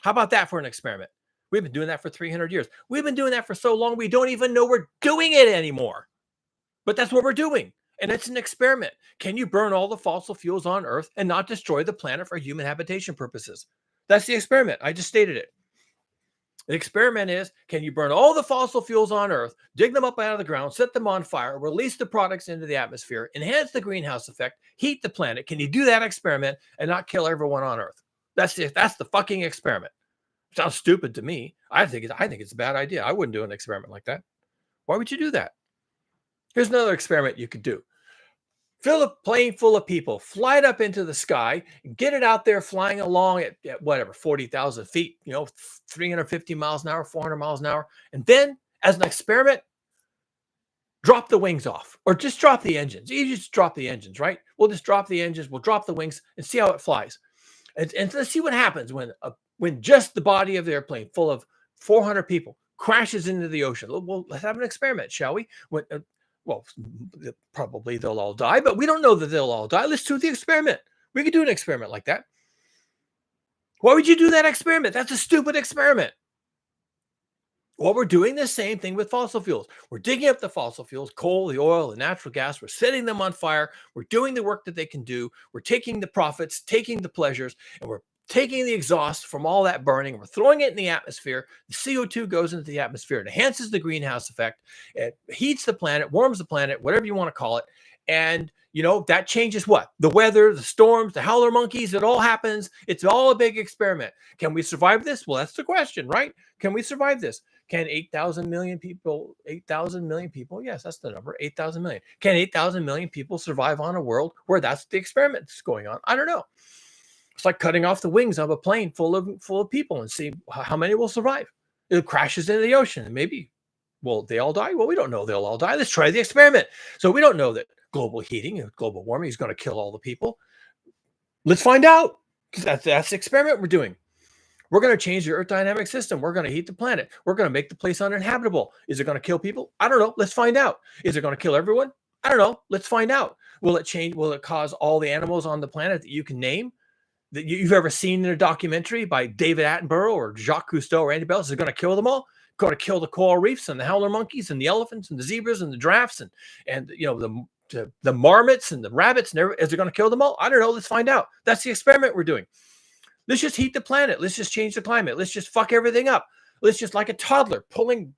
How about that for an experiment? We've been doing that for 300 years. We've been doing that for so long, we don't even know we're doing it anymore. But that's what we're doing. And it's an experiment. Can you burn all the fossil fuels on Earth and not destroy the planet for human habitation purposes? That's the experiment. I just stated it. The experiment is, can you burn all the fossil fuels on Earth, dig them up out of the ground, set them on fire, release the products into the atmosphere, enhance the greenhouse effect, heat the planet? Can you do that experiment and not kill everyone on Earth? That's the fucking experiment. Sounds stupid to me. I think it's a bad idea. I wouldn't do an experiment like that. Why would you do that? Here's another experiment you could do. Fill a plane full of people, fly it up into the sky, and get it out there flying along at whatever, 40,000 feet, 350 miles an hour, 400 miles an hour. And then, as an experiment, drop the wings off or just drop the engines. You just drop the engines, right? We'll just drop the engines, we'll drop the wings and see how it flies. And let's see what happens when just the body of the airplane full of 400 people crashes into the ocean. Well, let's have an experiment, shall we? Well, probably they'll all die, but we don't know that they'll all die. Let's do the experiment. We could do an experiment like that. Why would you do that experiment? That's a stupid experiment. Well, we're doing the same thing with fossil fuels. We're digging up the fossil fuels, coal, the oil, the natural gas. We're setting them on fire. We're doing the work that they can do. We're taking the profits, taking the pleasures, and we're taking the exhaust from all that burning. We're throwing it in the atmosphere. The CO2 goes into the atmosphere. It enhances the greenhouse effect. It heats the planet, warms the planet, whatever you want to call it. And, that changes what? The weather, the storms, the howler monkeys, it all happens. It's all a big experiment. Can we survive this? Well, that's the question, right? Can we survive this? Can 8,000 million people, yes, that's the number, 8,000 million. Can 8,000 million people survive on a world where that's the experiment that's going on? I don't know. It's like cutting off the wings of a plane full of people and see how many will survive. It crashes into the ocean and maybe, will they all die? Well, we don't know they'll all die. Let's try the experiment. So we don't know that global heating, global warming is going to kill all the people. Let's find out. That's the experiment we're doing. We're going to change the Earth dynamic system. We're going to heat the planet. We're going to make the place uninhabitable. Is it going to kill people? I don't know. Let's find out. Is it going to kill everyone? I don't know. Let's find out. Will it change? Will it cause all the animals on the planet that you can name that you've ever seen in a documentary by David Attenborough or Jacques Cousteau or anybody else? Is it going to kill them all? Going to kill the coral reefs and the howler monkeys and the elephants and the zebras and the giraffes and the marmots and the rabbits and everything? Is it going to kill them all? I don't know. Let's find out. That's the experiment we're doing. Let's just heat the planet. Let's just change the climate. Let's just fuck everything up. Let's just, like a toddler pulling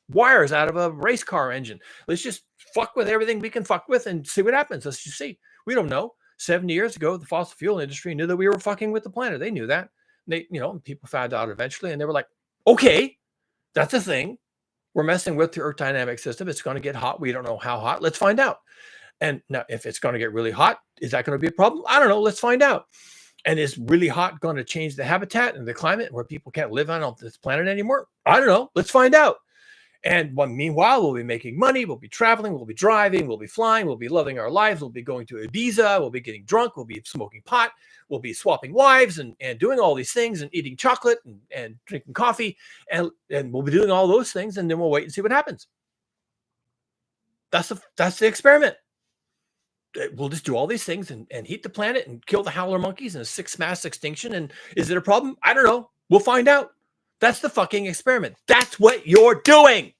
wires out of a race car engine. Let's just fuck with everything we can fuck with and see what happens. Let's just see. We don't know. 70 years ago, the fossil fuel industry knew that we were fucking with the planet. They knew that. People found out eventually, and they were like, okay, that's a thing. We're messing with the Earth dynamic system. It's going to get hot. We don't know how hot. Let's find out. And now, if it's going to get really hot, is that going to be a problem? I don't know. Let's find out. And is really hot going to change the habitat and the climate where people can't live on this planet anymore? I don't know. Let's find out. And meanwhile, we'll be making money. We'll be traveling. We'll be driving. We'll be flying. We'll be loving our lives. We'll be going to Ibiza. We'll be getting drunk. We'll be smoking pot. We'll be swapping wives and doing all these things and eating chocolate and drinking coffee. And we'll be doing all those things. And then we'll wait and see what happens. That's the experiment. We'll just do all these things and heat the planet and kill the howler monkeys in a 6th mass extinction. And is it a problem? I don't know. We'll find out. That's the fucking experiment. That's what you're doing.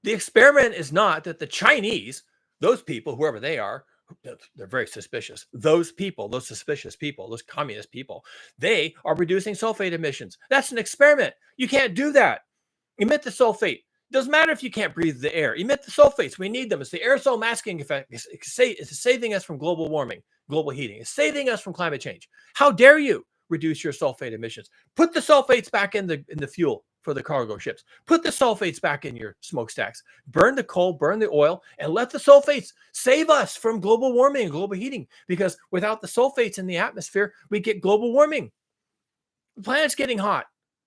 The experiment is not that the Chinese, those people, whoever they are, they're very suspicious. Those people, those suspicious people, those communist people, they are reducing sulfate emissions. That's an experiment. You can't do that. Emit the sulfate. Doesn't matter if you can't breathe the air. Emit the sulfates. We need them. It's the aerosol masking effect. It's saving us from global warming, global heating. It's saving us from climate change. How dare you reduce your sulfate emissions? Put the sulfates back in the fuel for the cargo ships. Put the sulfates back in your smokestacks. Burn the coal, burn the oil, and let the sulfates save us from global warming and global heating. Because without the sulfates in the atmosphere, we get global warming. The planet's getting hot.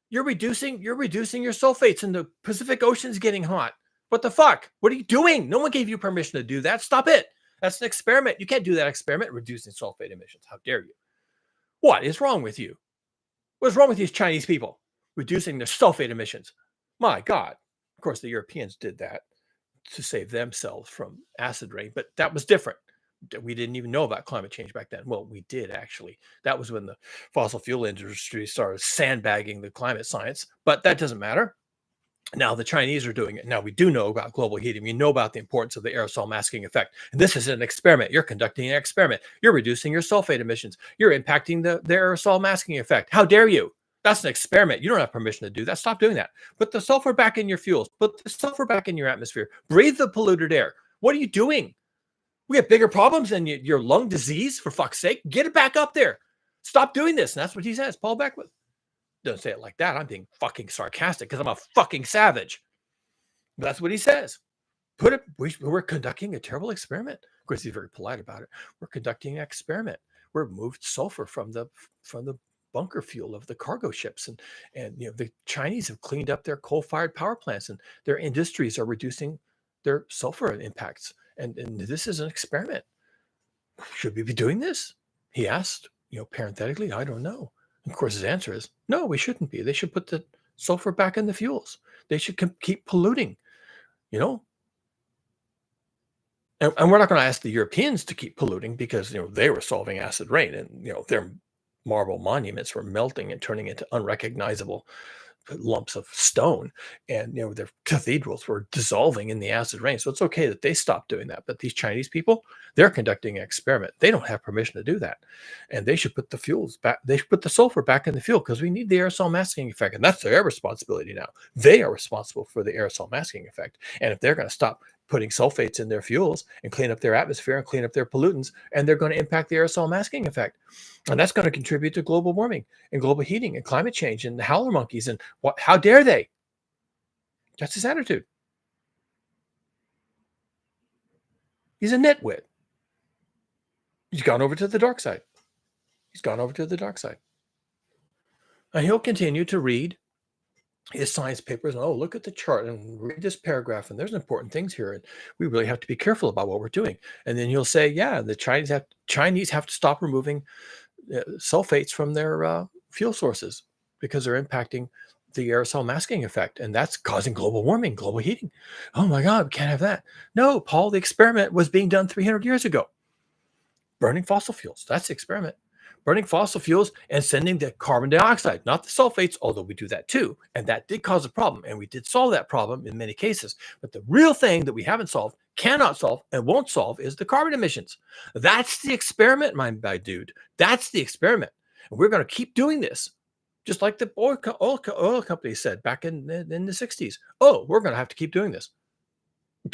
You're reducing your sulfates, and the Pacific Ocean's getting hot. What the fuck? What are you doing? No one gave you permission to do that. Stop it. That's an experiment. You can't do that experiment, reducing sulfate emissions. How dare you? What is wrong with you? What's wrong with these Chinese people reducing their sulfate emissions? My God. Of course, the Europeans did that to save themselves from acid rain, but that was different. We didn't even know about climate change back then. Well, we did actually. That was when the fossil fuel industry started sandbagging the climate science, but that doesn't matter. Now the Chinese are doing it. Now we do know about global heating. We know about the importance of the aerosol masking effect. And this is an experiment. You're conducting an experiment. You're reducing your sulfate emissions. You're impacting the aerosol masking effect. How dare you? That's an experiment. You don't have permission to do that. Stop doing that. Put the sulfur back in your fuels. Put the sulfur back in your atmosphere. Breathe the polluted air. What are you doing? We have bigger problems than your lung disease, for fuck's sake. Get it back up there. Stop doing this. And that's what he says, Paul Beckwith. Doesn't say it like that. I'm being fucking sarcastic because I'm a fucking savage. But that's what he says. We're conducting a terrible experiment. Of course, he's very polite about it. We're conducting an experiment. We're moved sulfur from the bunker fuel of the cargo ships, and the Chinese have cleaned up their coal-fired power plants, and their industries are reducing their sulfur impacts. And this is an experiment. Should we be doing this? He asked, parenthetically. I don't know. And of course, his answer is no. We shouldn't be. They should put the sulfur back in the fuels. They should keep polluting. And we're not going to ask the Europeans to keep polluting because they were solving acid rain, and their marble monuments were melting and turning into unrecognizable lumps of stone, and their cathedrals were dissolving in the acid rain. So it's okay that they stopped doing that. But these Chinese people, they're conducting an experiment. They don't have permission to do that, and they should put the fuels back. They should put the sulfur back in the fuel because we need the aerosol masking effect, and that's their responsibility now. They are responsible for the aerosol masking effect, and if they're going to stop putting sulfates in their fuels and clean up their atmosphere and clean up their pollutants, and they're going to impact the aerosol masking effect. And that's going to contribute to global warming and global heating and climate change and the howler monkeys. And how dare they? That's his attitude. He's a nitwit. He's gone over to the dark side. And he'll continue to read his science papers and look at the chart and read this paragraph, and there's important things here, and we really have to be careful about what we're doing. And then he'll say, yeah, the Chinese have to stop removing sulfates from their fuel sources because they're impacting the aerosol masking effect, and that's causing global warming, global heating. Oh my God, we can't have that. No, Paul, the experiment was being done 300 years ago. Burning fossil fuels, that's the experiment. Burning fossil fuels and sending the carbon dioxide, not the sulfates, although we do that too. And that did cause a problem. And we did solve that problem in many cases. But the real thing that we haven't solved, cannot solve, and won't solve is the carbon emissions. That's the experiment, my dude. That's the experiment. And we're going to keep doing this. Just like the oil companies said back in the 60s. Oh, we're going to have to keep doing this.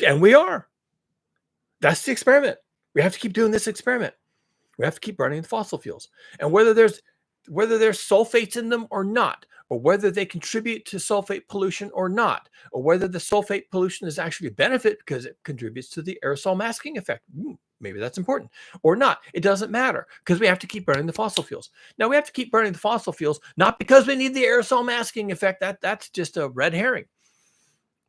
And we are. That's the experiment. We have to keep doing this experiment. We have to keep burning the fossil fuels. And whether there's sulfates in them or not, or whether they contribute to sulfate pollution or not, or whether the sulfate pollution is actually a benefit because it contributes to the aerosol masking effect. Maybe that's important or not. It doesn't matter because we have to keep burning the fossil fuels. Now, we have to keep burning the fossil fuels, not because we need the aerosol masking effect. That's just a red herring.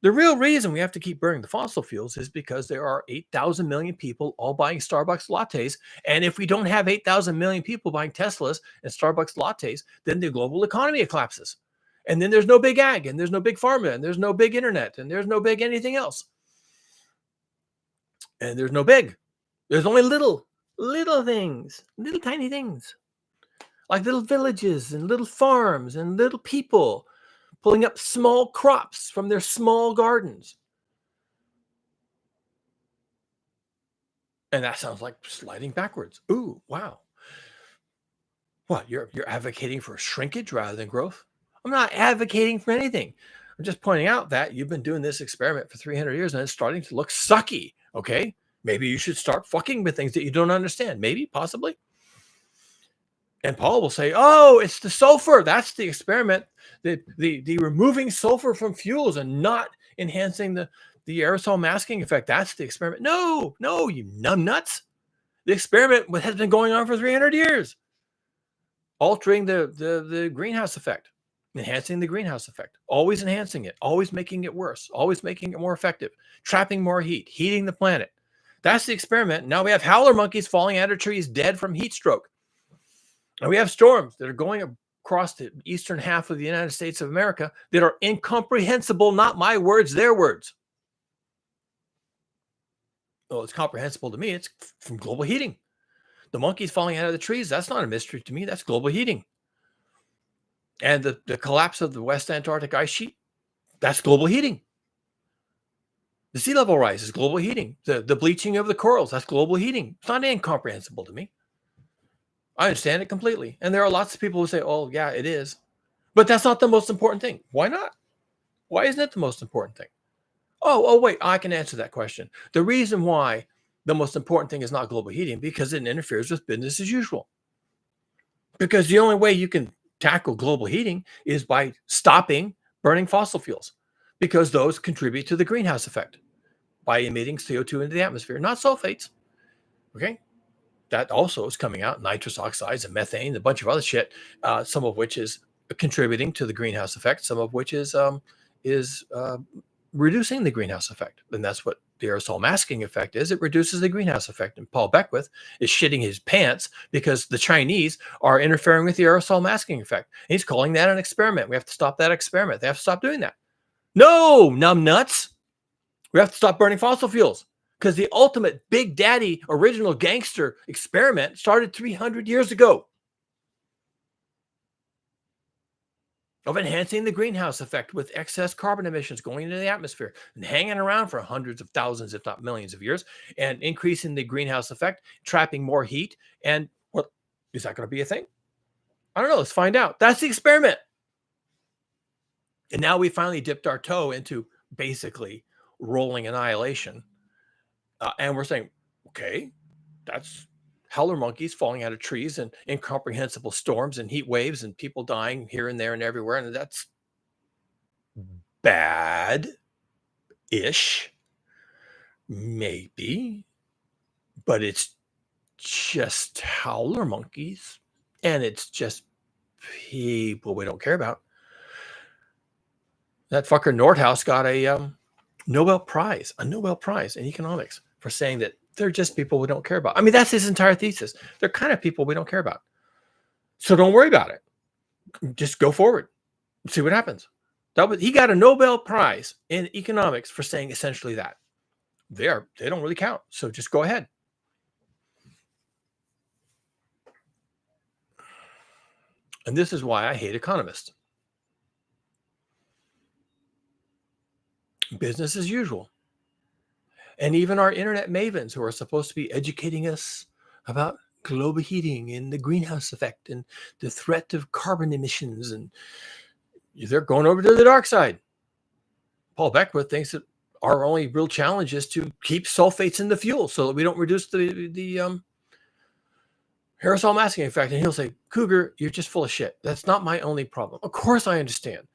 The real reason we have to keep burning the fossil fuels is because there are 8,000 million people all buying Starbucks lattes. And if we don't have 8,000 million people buying Teslas and Starbucks lattes, then the global economy collapses. And then there's no big ag, and there's no big pharma, and there's no big internet, and there's no big anything else. And there's no big. There's only little things, little tiny things, like little villages and little farms and little people pulling up small crops from their small gardens. And that sounds like sliding backwards. Ooh, wow. What, you're advocating for shrinkage rather than growth? I'm not advocating for anything. I'm just pointing out that you've been doing this experiment for 300 years and it's starting to look sucky, okay? Maybe you should start fucking with things that you don't understand. Maybe, possibly. And Paul will say, oh, it's the sulfur. That's the experiment. The removing sulfur from fuels and not enhancing the aerosol masking effect. That's the experiment. No, you numbnuts. The experiment has been going on for 300 years. Altering the greenhouse effect, enhancing the greenhouse effect, always enhancing it, always making it worse, always making it more effective, trapping more heat, heating the planet. That's the experiment. Now we have howler monkeys falling out of trees dead from heat stroke. And we have storms that are going across the eastern half of the United States of America that are incomprehensible, not my words, their words. Well, it's comprehensible to me. It's from global heating. The monkeys falling out of the trees, that's not a mystery to me. That's global heating. And the collapse of the West Antarctic ice sheet, that's global heating. The sea level rise is global heating. The bleaching of the corals, that's global heating. It's not incomprehensible to me. I understand it completely. And there are lots of people who say, oh, yeah, it is. But that's not the most important thing. Why not? Why isn't it the most important thing? Oh, wait, I can answer that question. The reason why the most important thing is not global heating, because it interferes with business as usual. because the only way you can tackle global heating is by stopping burning fossil fuels, because those contribute to the greenhouse effect by emitting CO2 into the atmosphere, not sulfates. Okay. That also is coming out, nitrous oxides and methane, a bunch of other shit, some of which is contributing to the greenhouse effect, some of which is reducing the greenhouse effect. And that's what the aerosol masking effect is. It reduces the greenhouse effect. And Paul Beckwith is shitting his pants because the Chinese are interfering with the aerosol masking effect. And he's calling that an experiment. We have to stop that experiment. They have to stop doing that. No, numb nuts. We have to stop burning fossil fuels, because the ultimate big daddy original gangster experiment started 300 years ago of enhancing the greenhouse effect with excess carbon emissions going into the atmosphere and hanging around for hundreds of thousands, if not millions of years, and increasing the greenhouse effect, trapping more heat. And what is that going to be a thing? I don't know. Let's find out. That's the experiment. And now we finally dipped our toe into basically rolling annihilation. And we're saying, okay, that's howler monkeys falling out of trees and incomprehensible storms and heat waves and people dying here and there and everywhere. And that's bad-ish, maybe, but it's just howler monkeys, and it's just people we don't care about. That fucker Nordhaus got a Nobel Prize in economics for saying that they're just people we don't care about. I mean, that's his entire thesis. They're kind of people we don't care about. So don't worry about it. Just go forward. See what happens. He got a Nobel Prize in economics for saying essentially that. They don't really count. So just go ahead. And this is why I hate economists. Business as usual. And even our internet mavens who are supposed to be educating us about global heating and the greenhouse effect and the threat of carbon emissions, and they're going over to the dark side. Paul Beckwith thinks that our only real challenge is to keep sulfates in the fuel so that we don't reduce the aerosol masking effect. And he'll say, Cougar, you're just full of shit. That's not my only problem. Of course I understand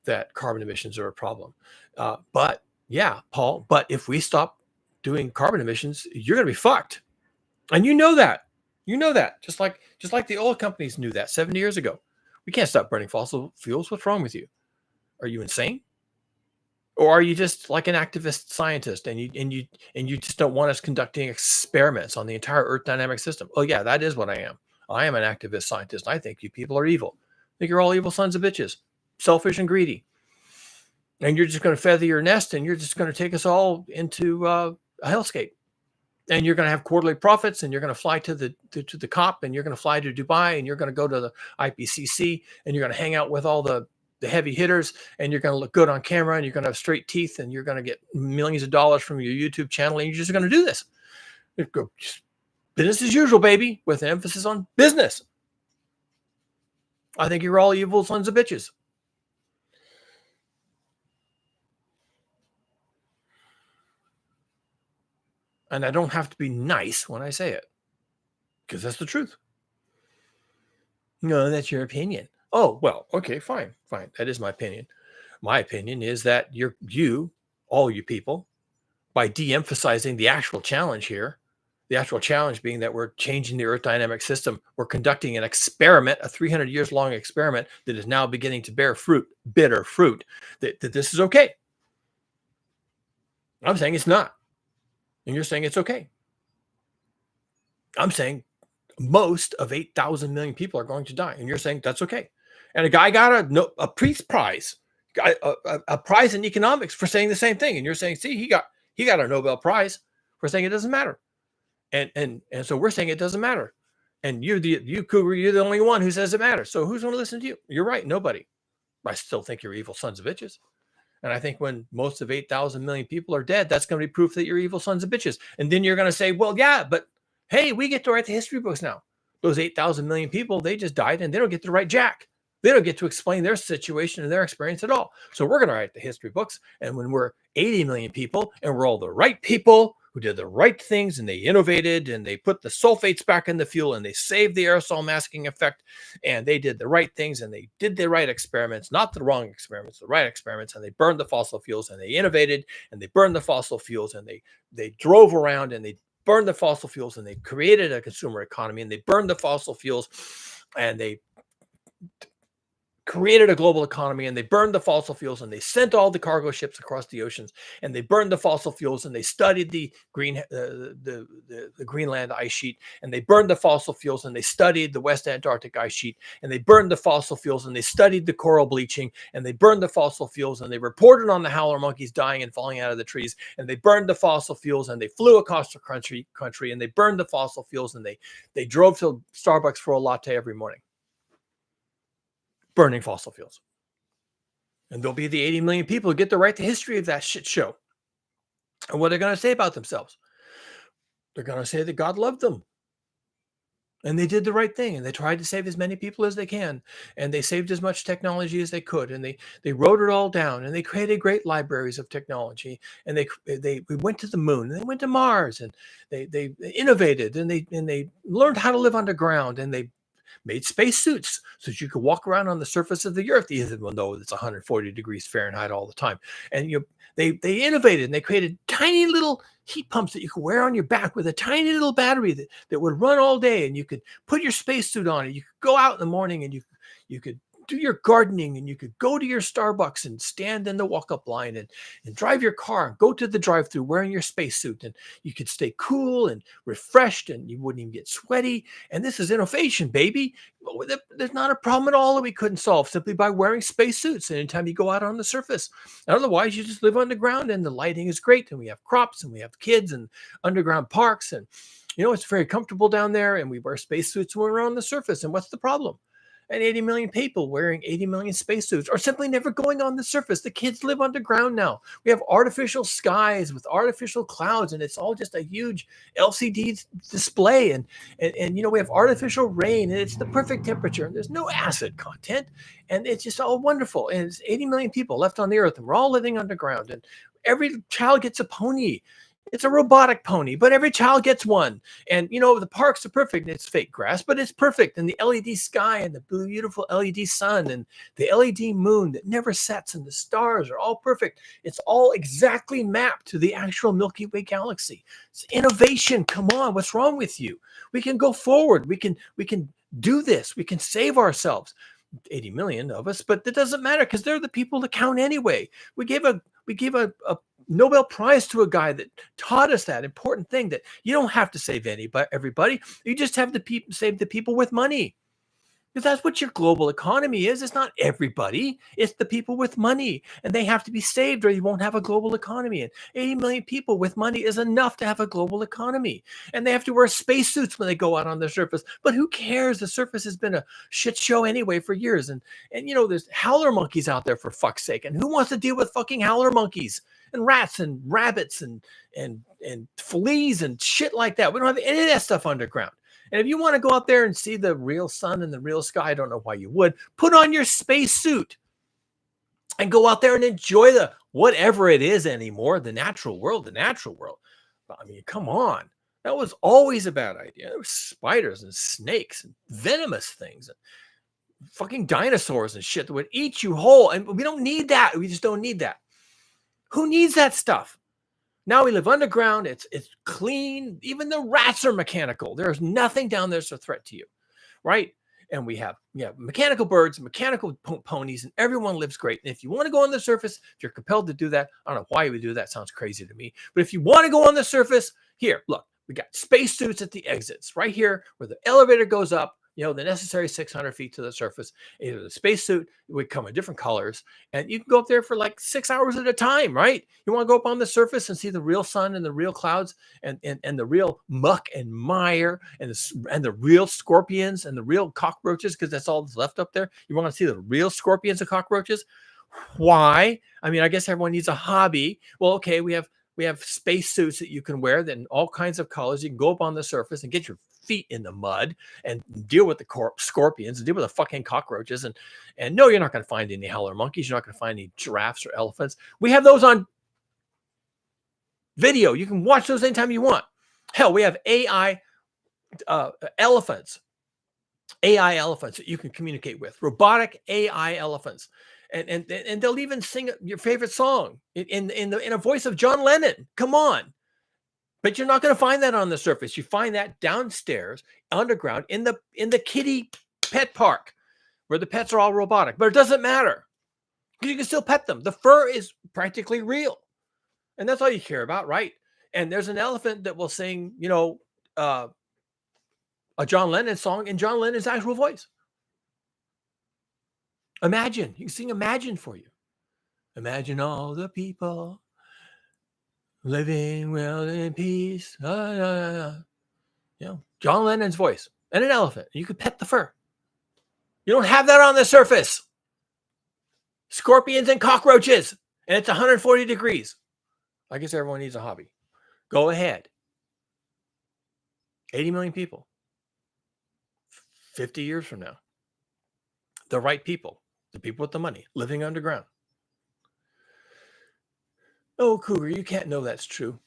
that carbon emissions are a problem. But yeah, Paul, but if we stop doing carbon emissions, you're going to be fucked. And you know that. Just like the oil companies knew that 70 years ago. We can't stop burning fossil fuels. What's wrong with you? Are you insane? Or are you just like an activist scientist and you just don't want us conducting experiments on the entire Earth dynamic system? Oh yeah, that is what I am. I am an activist scientist. I think you people are evil. I think you're all evil sons of bitches, selfish and greedy. And you're just going to feather your nest and you're just going to take us all into a hellscape. And you're going to have quarterly profits, and you're going to fly to the COP, and you're going to fly to Dubai, and you're going to go to the IPCC, and you're going to hang out with all the heavy hitters, and you're going to look good on camera, and you're going to have straight teeth, and you're going to get millions of dollars from your YouTube channel, and you're just going to do this. Business as usual, baby, with an emphasis on business. I think you're all evil sons of bitches. And I don't have to be nice when I say it, because that's the truth. No, that's your opinion. Oh, well, okay, fine. That is my opinion. My opinion is that all you people, by de-emphasizing the actual challenge here, the actual challenge being that we're changing the Earth dynamic system, we're conducting an experiment, a 300 years long experiment that is now beginning to bear fruit, bitter fruit, that this is okay. I'm saying it's not. And you're saying it's okay. I'm saying most of 8,000 million people are going to die. And you're saying that's okay. And a guy got a Peace Prize, a prize in economics for saying the same thing. And you're saying, see, he got a Nobel Prize for saying it doesn't matter. And so we're saying it doesn't matter. And you Cougar, you're the only one who says it matters. So who's going to listen to you? You're right, nobody. I still think you're evil sons of bitches. And I think when most of 8,000 million people are dead, that's going to be proof that you're evil sons of bitches. And then you're going to say, well, yeah, but hey, we get to write the history books now. Those 8,000 million people, they just died and they don't get to write jack. They don't get to explain their situation and their experience at all. So we're going to write the history books. And when we're 80 million people and we're all the right people who did the right things, and they innovated, and they put the sulfates back in the fuel, and they saved the aerosol masking effect, and they did the right things, and they did the right experiments, not the wrong experiments, the right experiments, and they burned the fossil fuels, and they innovated, and they burned the fossil fuels, and they drove around, and they burned the fossil fuels, and they created a consumer economy, and they burned the fossil fuels, and they created a global economy, and they burned the fossil fuels, and they sent all the cargo ships across the oceans, and they burned the fossil fuels, and they studied the Greenland ice sheet, and they burned the fossil fuels, and they studied the West Antarctic ice sheet, and they burned the fossil fuels, and they studied the coral bleaching, and they burned the fossil fuels, and they reported on the howler monkeys dying and falling out of the trees, and they burned the fossil fuels, and they flew across the country, and they burned the fossil fuels, and they drove to Starbucks for a latte every morning, burning fossil fuels. And there'll be the 80 million people who get to write the history of that shit show. And what they're going to say about themselves? They're going to say that God loved them. And they did the right thing. And they tried to save as many people as they can. And they saved as much technology as they could. And they wrote it all down. And they created great libraries of technology. And we went to the moon. And they went to Mars. And they innovated. And they learned how to live underground. And they made spacesuits so that you could walk around on the surface of the earth, even though it's 140 degrees Fahrenheit all the time. And they innovated, and they created tiny little heat pumps that you could wear on your back with a tiny little battery that would run all day, and you could put your spacesuit on, and you could go out in the morning, and you could do your gardening, and you could go to your Starbucks and stand in the walk-up line and drive your car and go to the drive-through wearing your spacesuit, and you could stay cool and refreshed, and you wouldn't even get sweaty. And this is innovation, baby. There's not a problem at all that we couldn't solve simply by wearing spacesuits anytime you go out on the surface. And otherwise, you just live underground, and the lighting is great, and we have crops, and we have kids, and underground parks, and it's very comfortable down there, and we wear spacesuits when we're on the surface. And what's the problem? And 80 million people wearing 80 million spacesuits, or simply never going on the surface. The kids live underground now. We have artificial skies with artificial clouds, and it's all just a huge LCD display. And we have artificial rain, and it's the perfect temperature, and there's no acid content, and it's just all wonderful. And it's 80 million people left on the earth, and we're all living underground, and every child gets a pony. It's a robotic pony, but every child gets one. And, the parks are perfect. It's fake grass, but it's perfect. And the LED sky and the beautiful LED sun and the LED moon that never sets and the stars are all perfect. It's all exactly mapped to the actual Milky Way galaxy. It's innovation. Come on. What's wrong with you? We can go forward. We can do this. We can save ourselves. 80 million of us, but that doesn't matter because they're the people that count anyway. We gave a Nobel Prize to a guy that taught us that important thing, that you don't have to save everybody. You just have to save the people with money. Because that's what your global economy is. It's not everybody. It's the people with money. And they have to be saved or you won't have a global economy. And 80 million people with money is enough to have a global economy. And they have to wear spacesuits when they go out on the surface. But who cares? The surface has been a shit show anyway for years. And there's howler monkeys out there, for fuck's sake. And who wants to deal with fucking howler monkeys? And rats and rabbits and fleas and shit like that. We don't have any of that stuff underground. And if you want to go out there and see the real sun and the real sky, I don't know why you would, put on your spacesuit and go out there and enjoy the whatever it is anymore, the natural world. I mean, come on. That was always a bad idea. There were spiders and snakes and venomous things and fucking dinosaurs and shit that would eat you whole. And we don't need that. We just don't need that. Who needs that stuff? Now we live underground. It's clean. Even the rats are mechanical. There's nothing down there that's a threat to you, right? And we have mechanical birds, mechanical ponies, and everyone lives great. And if you want to go on the surface, if you're compelled to do that, I don't know why you would do that. Sounds crazy to me. But if you want to go on the surface, here, look, we got spacesuits at the exits right here where the elevator goes up. The necessary 600 feet to the surface. Either the spacesuit would come in different colors, and you can go up there for like 6 hours at a time, right? You want to go up on the surface and see the real sun and the real clouds and the real muck and mire and the real scorpions and the real cockroaches, because that's all that's left up there. You want to see the real scorpions and cockroaches? Why? I mean, I guess everyone needs a hobby. Well, okay, we have spacesuits that you can wear that in all kinds of colors. You can go up on the surface and get your feet in the mud and deal with the scorpions and deal with the fucking cockroaches. And no, you're not going to find any howler monkeys. You're not going to find any giraffes or elephants. We have those on. video. You can watch those anytime you want. Hell, we have elephants, AI elephants that you can communicate with, robotic AI elephants. And they'll even sing your favorite song in a voice of John Lennon. Come on. But you're not going to find that on the surface. You find that downstairs, underground, in the kitty pet park, where the pets are all robotic. But it doesn't matter, because you can still pet them. The fur is practically real. And that's all you care about, right? And there's an elephant that will sing, a John Lennon song in John Lennon's actual voice. Imagine. You can sing Imagine for you. Imagine all the people living well in peace. John Lennon's voice and an elephant. You could pet the fur. You don't have that on the surface. Scorpions and cockroaches. And it's 140 degrees. I guess everyone needs a hobby. Go ahead. 80 million people. 50 years from now. The right people. The people with the money. Living underground. Oh, Cougar, you can't know that's true.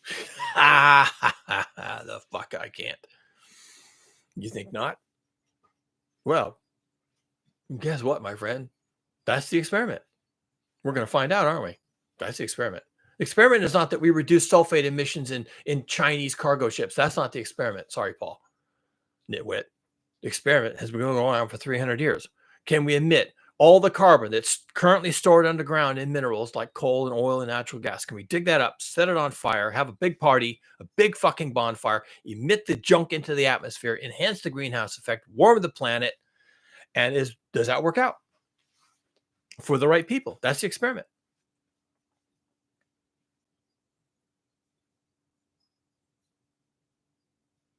The fuck I can't. You think not? Well, guess what, my friend? That's the experiment. We're going to find out, aren't we? That's the experiment. The experiment is not that we reduce sulfate emissions in Chinese cargo ships. That's not the experiment. Sorry, Paul. Nitwit. The experiment has been going on for 300 years. Can we emit all the carbon that's currently stored underground in minerals like coal and oil and natural gas? Can we dig that up, set it on fire, have a big party, a big fucking bonfire, emit the junk into the atmosphere, enhance the greenhouse effect, warm the planet, and does that work out for the right people? That's the experiment.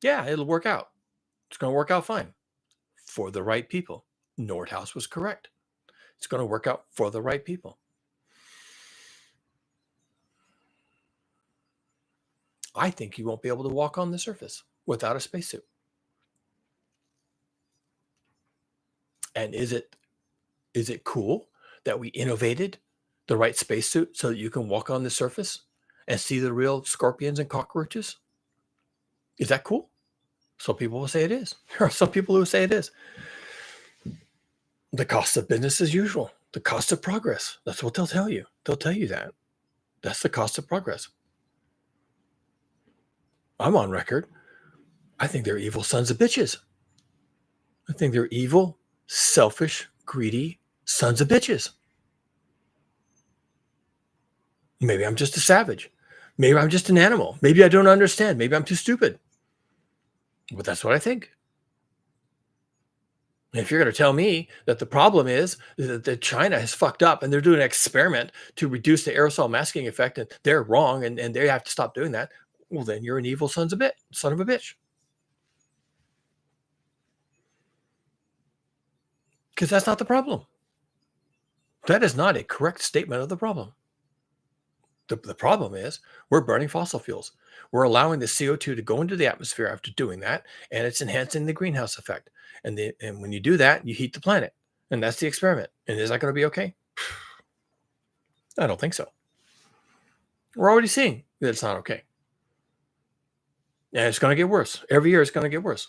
Yeah, it'll work out. It's going to work out fine for the right people. Nordhaus was correct. It's going to work out for the right people. I think you won't be able to walk on the surface without a spacesuit. And is it cool that we innovated the right spacesuit so that you can walk on the surface and see the real scorpions and cockroaches? Is that cool? Some people will say it is. There are some people who say it is. The cost of business as usual. The cost of progress. That's what they'll tell you. They'll tell you that. That's the cost of progress. I'm on record. I think they're evil sons of bitches. I think they're evil, selfish, greedy sons of bitches. Maybe I'm just a savage. Maybe I'm just an animal. Maybe I don't understand. Maybe I'm too stupid. But that's what I think. And if you're going to tell me that the problem is that China has fucked up and they're doing an experiment to reduce the aerosol masking effect and they're wrong and they have to stop doing that, well, then you're an evil son of a bitch. Because that's not the problem. That is not a correct statement of the problem. The problem is we're burning fossil fuels. We're allowing the CO2 to go into the atmosphere after doing that, and it's enhancing the greenhouse effect. And when you do that, you heat the planet. And that's the experiment. And is that going to be okay? I don't think so. We're already seeing that it's not okay. And it's going to get worse. Every year it's going to get worse.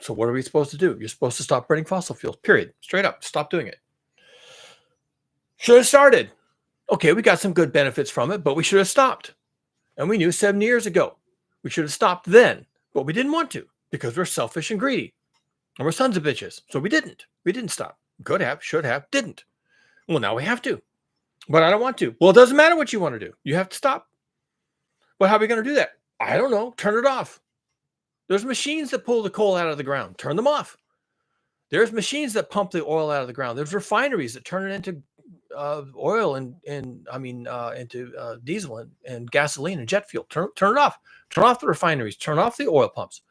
So what are we supposed to do? You're supposed to stop burning fossil fuels, period. Straight up. Stop doing it. Should have started. Okay, we got some good benefits from it, but we should have stopped. And we knew 7 years ago. We should have stopped then, but we didn't want to because we're selfish and greedy. And we're sons of bitches. So we didn't. We didn't stop. Could have, should have, didn't. Well, now we have to. But I don't want to. Well, it doesn't matter what you want to do. You have to stop. But how are we going to do that? I don't know. Turn it off. There's machines that pull the coal out of the ground. Turn them off. There's machines that pump the oil out of the ground. There's refineries that turn it into oil into diesel and gasoline and jet fuel. Turn it off. Turn off the refineries. Turn off the oil pumps.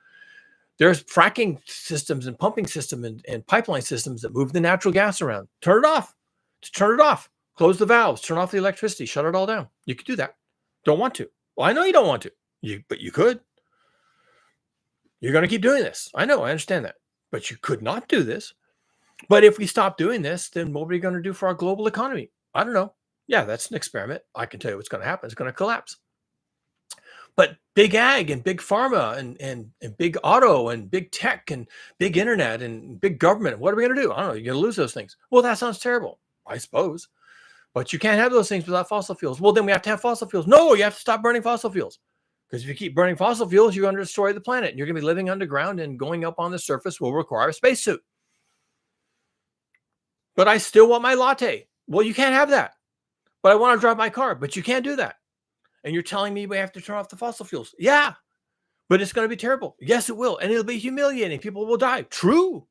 There's fracking systems and pumping systems and pipeline systems that move the natural gas around. Turn it off. Just turn it off. Close the valves. Turn off the electricity. Shut it all down. You could do that. Don't want to. Well, I know you don't want to. But you could. You're going to keep doing this. I know. I understand that. But you could not do this. But if we stop doing this, then what are we going to do for our global economy? I don't know. Yeah, that's an experiment. I can tell you what's going to happen. It's going to collapse. But big ag and big pharma and big auto and big tech and big internet and big government, what are we going to do? I don't know. You're going to lose those things. Well, that sounds terrible, I suppose. But you can't have those things without fossil fuels. Well, then we have to have fossil fuels. No, you have to stop burning fossil fuels. Because if you keep burning fossil fuels, you're going to destroy the planet. And you're going to be living underground, and going up on the surface will require a spacesuit. But I still want my latte. Well, you can't have that. But I want to drive my car. But you can't do that. And you're telling me we have to turn off the fossil fuels. Yeah, but it's going to be terrible. Yes, it will. And it'll be humiliating. People will die. True.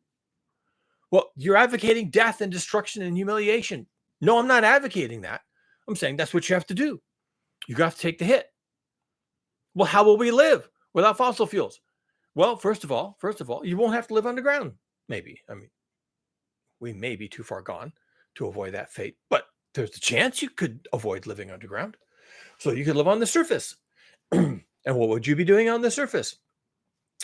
Well, you're advocating death and destruction and humiliation. No, I'm not advocating that. I'm saying that's what you have to do. You have to take the hit. Well, how will we live without fossil fuels? Well, first of all, you won't have to live underground. Maybe. I mean, we may be too far gone to avoid that fate, but there's a chance you could avoid living underground. So you could live on the surface. And what would you be doing on the surface?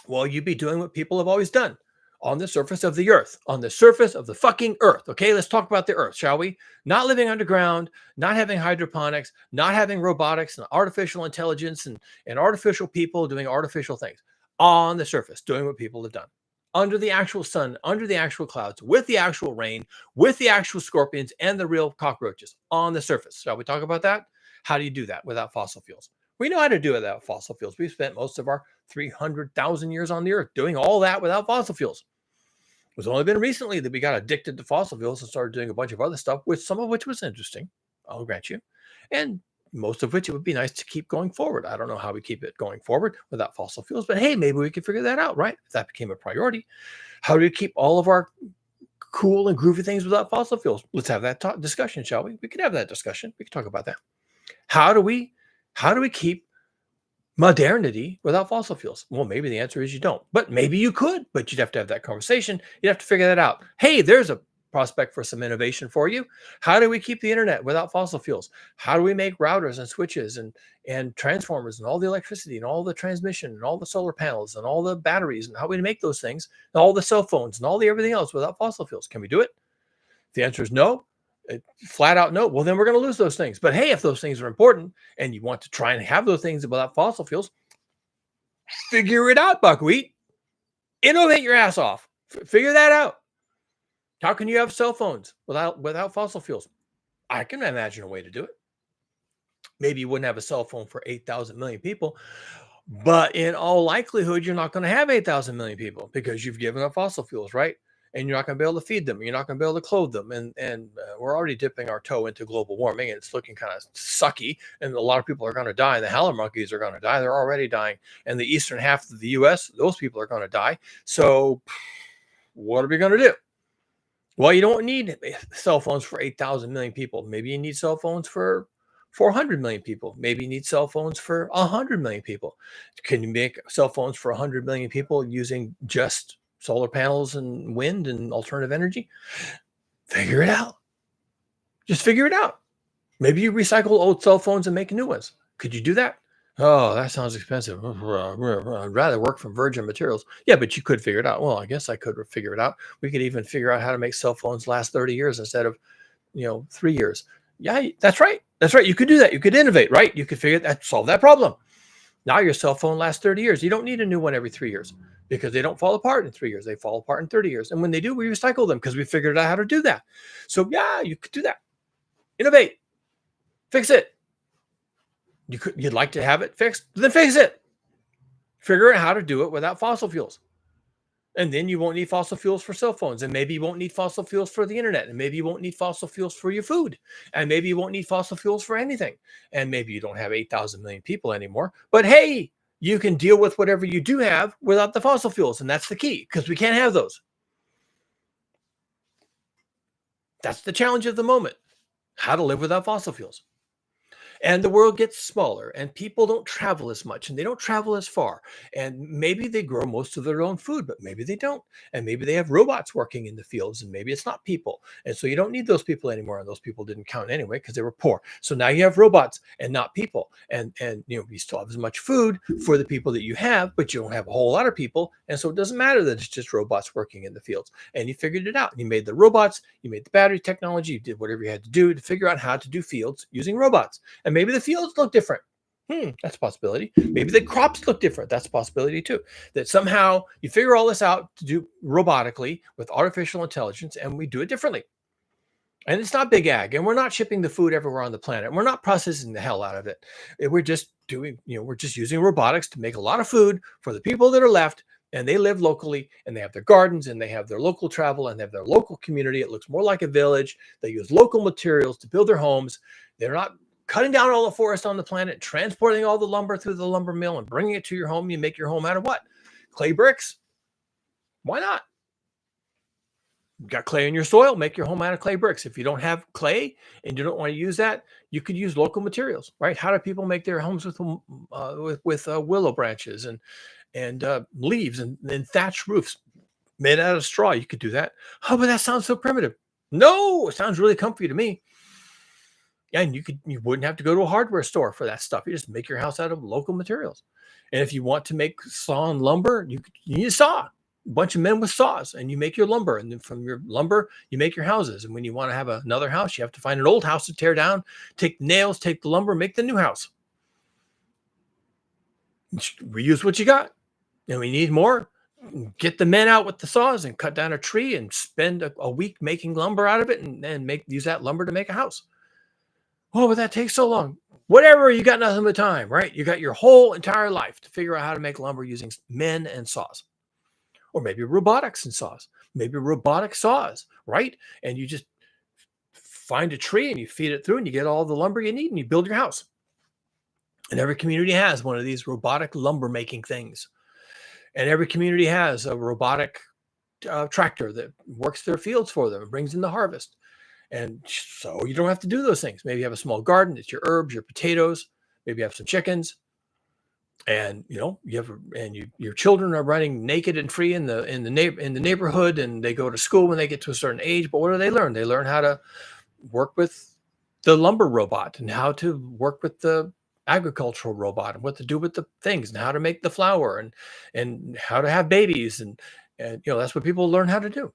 Well, you'd be doing what people have always done on the surface of the earth, on the surface of the fucking earth. Okay, let's talk about the earth, shall we? Not living underground, not having hydroponics, not having robotics and artificial intelligence and artificial people doing artificial things. On the surface, doing what people have done. Under the actual sun, under the actual clouds, with the actual rain, with the actual scorpions and the real cockroaches on the surface. Shall we talk about that? How do you do that without fossil fuels? We know how to do it without fossil fuels. We've spent most of our 300,000 years on the earth doing all that without fossil fuels. It's only been recently that we got addicted to fossil fuels and started doing a bunch of other stuff, which some of which was interesting, I'll grant you, and most of which it would be nice to keep going forward. I don't know how we keep it going forward without fossil fuels, but hey, maybe we could figure that out, right? If that became a priority. How do we keep all of our cool and groovy things without fossil fuels? Let's have that discussion, shall we? We could have that discussion. We could talk about that. How do we keep modernity without fossil fuels? Well, maybe the answer is you don't, but maybe you could, but you'd have to have that conversation. You'd have to figure that out. Hey, there's a prospect for some innovation for you. How do we keep the internet without fossil fuels? How do we make routers and switches and transformers and all the electricity and all the transmission and all the solar panels and all the batteries, and how do we make those things and all the cell phones and all the everything else without fossil fuels? Can we do it? The answer is no. Flat out no. Well, then we're going to lose those things. But hey, if those things are important and you want to try and have those things without fossil fuels, figure it out, buckwheat. Innovate your ass off. Figure that out. How can you have cell phones without fossil fuels? I can imagine a way to do it. Maybe you wouldn't have a cell phone for 8,000 million people, but in all likelihood, you're not going to have 8,000 million people because you've given up fossil fuels, right? And you're not going to be able to feed them. You're not going to be able to clothe them. And we're already dipping our toe into global warming, and it's looking kind of sucky. And a lot of people are going to die. And the howler monkeys are going to die. They're already dying. And the eastern half of the U.S., those people are going to die. So what are we going to do? Well, you don't need cell phones for 8,000 million people. Maybe you need cell phones for 400 million people. Maybe you need cell phones for 100 million people. Can you make cell phones for 100 million people using just solar panels and wind and alternative energy? Figure it out. Just figure it out. Maybe you recycle old cell phones and make new ones. Could you do that? Oh, that sounds expensive. I'd rather work from virgin materials. Yeah, but you could figure it out. Well, I guess I could figure it out. We could even figure out how to make cell phones last 30 years instead of, 3 years. Yeah, that's right. That's right. You could do that. You could innovate, right? You could solve that problem. Now your cell phone lasts 30 years. You don't need a new one every 3 years because they don't fall apart in 3 years. They fall apart in 30 years. And when they do, we recycle them because we figured out how to do that. So yeah, you could do that. Innovate. Fix it. You'd like to have it fixed? Then fix it. Figure out how to do it without fossil fuels. And then you won't need fossil fuels for cell phones. And maybe you won't need fossil fuels for the internet. And maybe you won't need fossil fuels for your food. And maybe you won't need fossil fuels for anything. And maybe you don't have 8,000 million people anymore. But hey, you can deal with whatever you do have without the fossil fuels. And that's the key, because we can't have those. That's the challenge of the moment. How to live without fossil fuels. And the world gets smaller and people don't travel as much and they don't travel as far. And maybe they grow most of their own food, but maybe they don't. And maybe they have robots working in the fields and maybe it's not people. And so you don't need those people anymore. And those people didn't count anyway because they were poor. So now you have robots and not people. And you still have as much food for the people that you have, but you don't have a whole lot of people. And so it doesn't matter that it's just robots working in the fields. And you figured it out. You made the robots, you made the battery technology, you did whatever you had to do to figure out how to do fields using robots. And maybe the fields look different. That's a possibility. Maybe the crops look different. That's a possibility too. That somehow you figure all this out to do robotically with artificial intelligence, and we do it differently. And it's not big ag, and we're not shipping the food everywhere on the planet. We're not processing the hell out of it. We're just doing, we're just using robotics to make a lot of food for the people that are left, and they live locally, and they have their gardens, and they have their local travel, and they have their local community. It looks more like a village. They use local materials to build their homes. They're not cutting down all the forest on the planet, transporting all the lumber through the lumber mill and bringing it to your home. You make your home out of what? Clay bricks? Why not? You got clay in your soil, make your home out of clay bricks. If you don't have clay and you don't want to use that, you could use local materials, right? How do people make their homes with willow branches and leaves and thatched roofs made out of straw? You could do that. Oh, but that sounds so primitive. No, it sounds really comfy to me. And you wouldn't have to go to a hardware store for that stuff. You just make your house out of local materials. And if you want to make sawn lumber, you need a saw. A bunch of men with saws, and you make your lumber. And then from your lumber, you make your houses. And when you want to have another house, you have to find an old house to tear down, take the nails, take the lumber, make the new house. Reuse what you got. And we need more. Get the men out with the saws and cut down a tree and spend a week making lumber out of it, and use that lumber to make a house. Oh, but that takes so long. Whatever, you got nothing but time, right? You got your whole entire life to figure out how to make lumber using men and saws. Or maybe robotics and saws, maybe robotic saws, right? And you just find a tree and you feed it through and you get all the lumber you need and you build your house. And every community has one of these robotic lumber making things. And every community has a robotic tractor that works their fields for them and brings in the harvest. And so you don't have to do those things. Maybe you have a small garden. It's your herbs, your potatoes. Maybe you have some chickens. And your children are running naked and free in the neighborhood, and they go to school when they get to a certain age. But what do they learn? They learn how to work with the lumber robot, and how to work with the agricultural robot, and what to do with the things, and how to make the flour, and how to have babies, and that's what people learn how to do.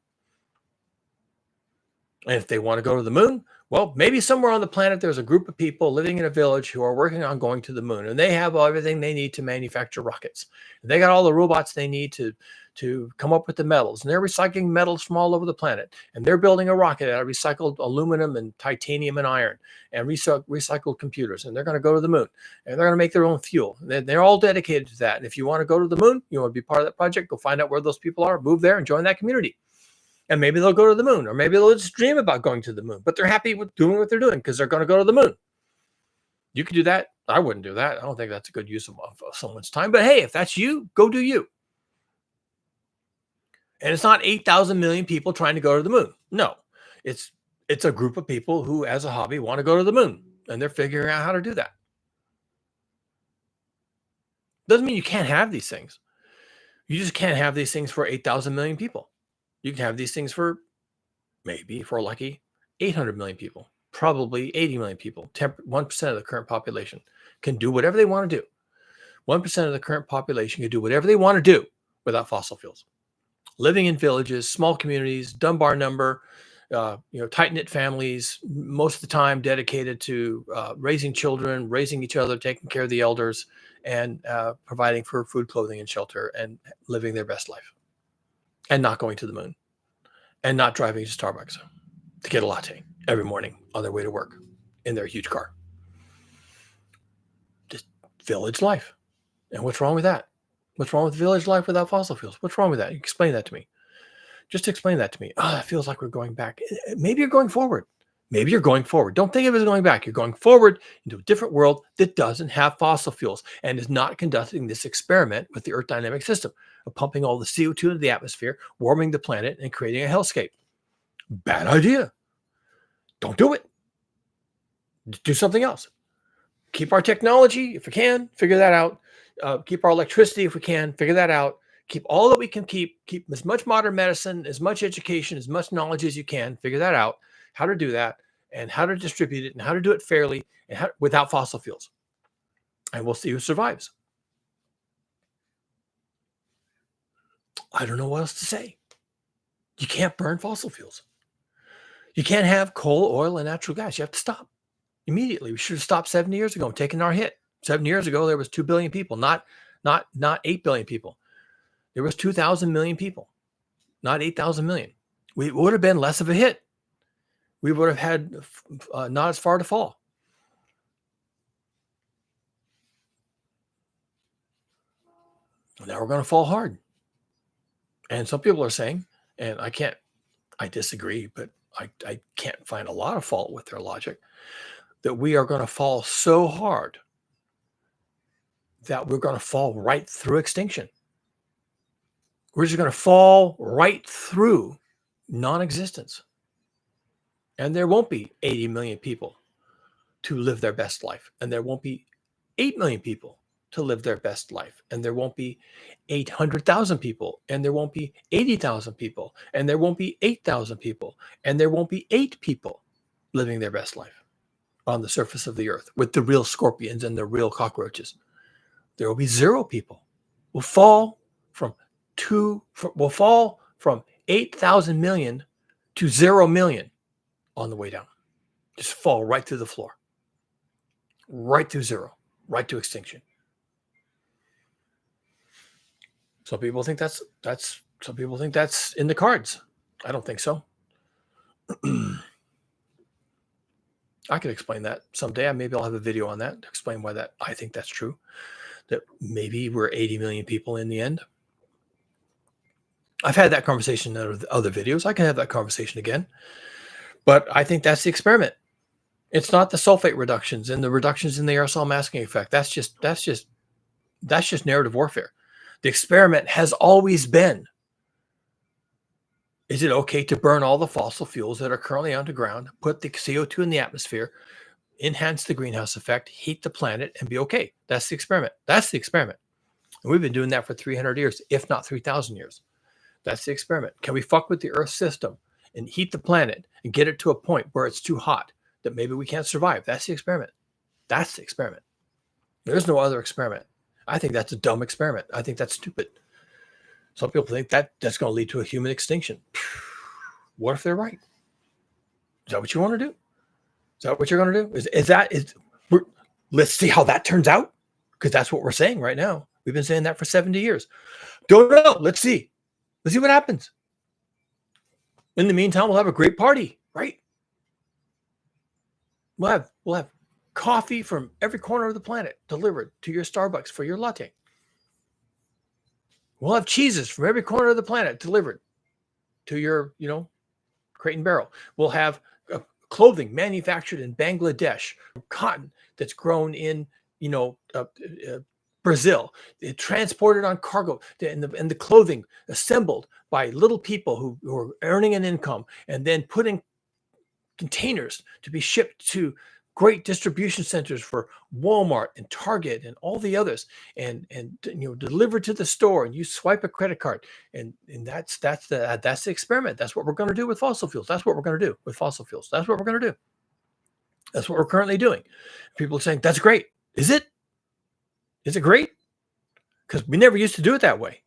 And if they want to go to the moon, well, maybe somewhere on the planet there's a group of people living in a village who are working on going to the moon, and they have everything they need to manufacture rockets. And they got all the robots they need to come up with the metals, and they're recycling metals from all over the planet. And they're building a rocket out of recycled aluminum and titanium and iron and recycled computers. And they're going to go to the moon, and they're going to make their own fuel. They're all dedicated to that. And if you want to go to the moon, you want to be part of that project, go find out where those people are, move there, and join that community. And maybe they'll go to the moon, or maybe they'll just dream about going to the moon, but they're happy with doing what they're doing because they're going to go to the moon. You could do that. I wouldn't do that. I don't think that's a good use of someone's time. But hey, if that's you, go do you. And it's not 8,000 million people trying to go to the moon. No, it's a group of people who, as a hobby, want to go to the moon, and they're figuring out how to do that. Doesn't mean you can't have these things. You just can't have these things for 8,000 million people. You can have these things for maybe, if we're lucky, 800 million people, probably 80 million people. 1% of the current population can do whatever they want to do. 1% of the current population can do whatever they want to do without fossil fuels. Living in villages, small communities, Dunbar number, tight-knit families, most of the time dedicated to raising children, raising each other, taking care of the elders, and providing for food, clothing, and shelter, and living their best life. And not going to the moon, and not driving to Starbucks to get a latte every morning on their way to work in their huge car. Just village life. And what's wrong with that? What's wrong with village life without fossil fuels? What's wrong with that? Explain that to me. Just explain that to me. Oh, that feels like we're going back. Maybe you're going forward. Maybe you're going forward. Don't think of it as going back. You're going forward into a different world that doesn't have fossil fuels and is not conducting this experiment with the Earth dynamic system of pumping all the CO2 into the atmosphere, warming the planet, and creating a hellscape. Bad idea. Don't do it. Do something else. Keep our technology if we can, figure that out. Keep our electricity if we can, figure that out. Keep all that we can keep as much modern medicine, as much education, as much knowledge as you can, figure that out, how to do that, and how to distribute it, and how to do it fairly, and without fossil fuels. And we'll see who survives. I don't know what else to say. You can't burn fossil fuels. You can't have coal, oil, and natural gas. You have to stop immediately. We should have stopped 70 years ago and taken our hit. 7 years ago, there was 2 billion people, not 8 billion people. There was 2,000 million people, not 8,000 million. We would have been less of a hit. We would have had not as far to fall. Now we're going to fall hard. And some people are saying, and I disagree, but I can't find a lot of fault with their logic, that we are going to fall so hard that we're going to fall right through extinction. We're just going to fall right through non-existence. And there won't be 80 million people to live their best life. And there won't be 8 million people to live their best life. And there won't be 800,000 people. And there won't be 80,000 people. And there won't be 8,000 people. And there won't be 8 people living their best life on the surface of the earth with the real scorpions and the real cockroaches. There will be 0 people. We'll fall from 8,000 million to 0 million on the way down. Just fall right through the floor, right through 0, right to extinction. Some people think that's in the cards. I don't think so. I could explain that someday. Maybe I'll have a video on that to explain why I think that's true. That maybe we're 80 million people in the end. I've had that conversation in other videos. I can have that conversation again. But I think that's the experiment. It's not the sulfate reductions and the reductions in the aerosol masking effect. That's just narrative warfare. The experiment has always been, is it okay to burn all the fossil fuels that are currently underground, put the CO2 in the atmosphere, enhance the greenhouse effect, heat the planet, and be okay? That's the experiment. That's the experiment. And we've been doing that for 300 years, if not 3,000 years. That's the experiment. Can we fuck with the Earth system and heat the planet and get it to a point where it's too hot that maybe we can't survive? That's the experiment. That's the experiment. There's no other experiment. I think that's a dumb experiment. I think that's stupid. Some people think that's going to lead to a human extinction. What if they're right? Is that what you want to do? Is that what you're going to do? Let's see how that turns out, because that's what we're saying right now. We've been saying that for 70 years. Don't know. Let's see. Let's see what happens. In the meantime, we'll have a great party, right? We'll have coffee from every corner of the planet delivered to your Starbucks for your latte. We'll have cheeses from every corner of the planet delivered to your, Crate and Barrel. We'll have clothing manufactured in Bangladesh, cotton that's grown in, Brazil, transported on cargo, and the clothing assembled by little people who are earning an income, and then put in containers to be shipped to great distribution centers for Walmart and Target and all the others, and delivered to the store, and you swipe a credit card, and that's the experiment. That's what we're going to do with fossil fuels. That's what we're going to do with fossil fuels. That's what we're going to do. That's what we're currently doing. People are saying, that's great. Is it? Is it great? Because we never used to do it that way.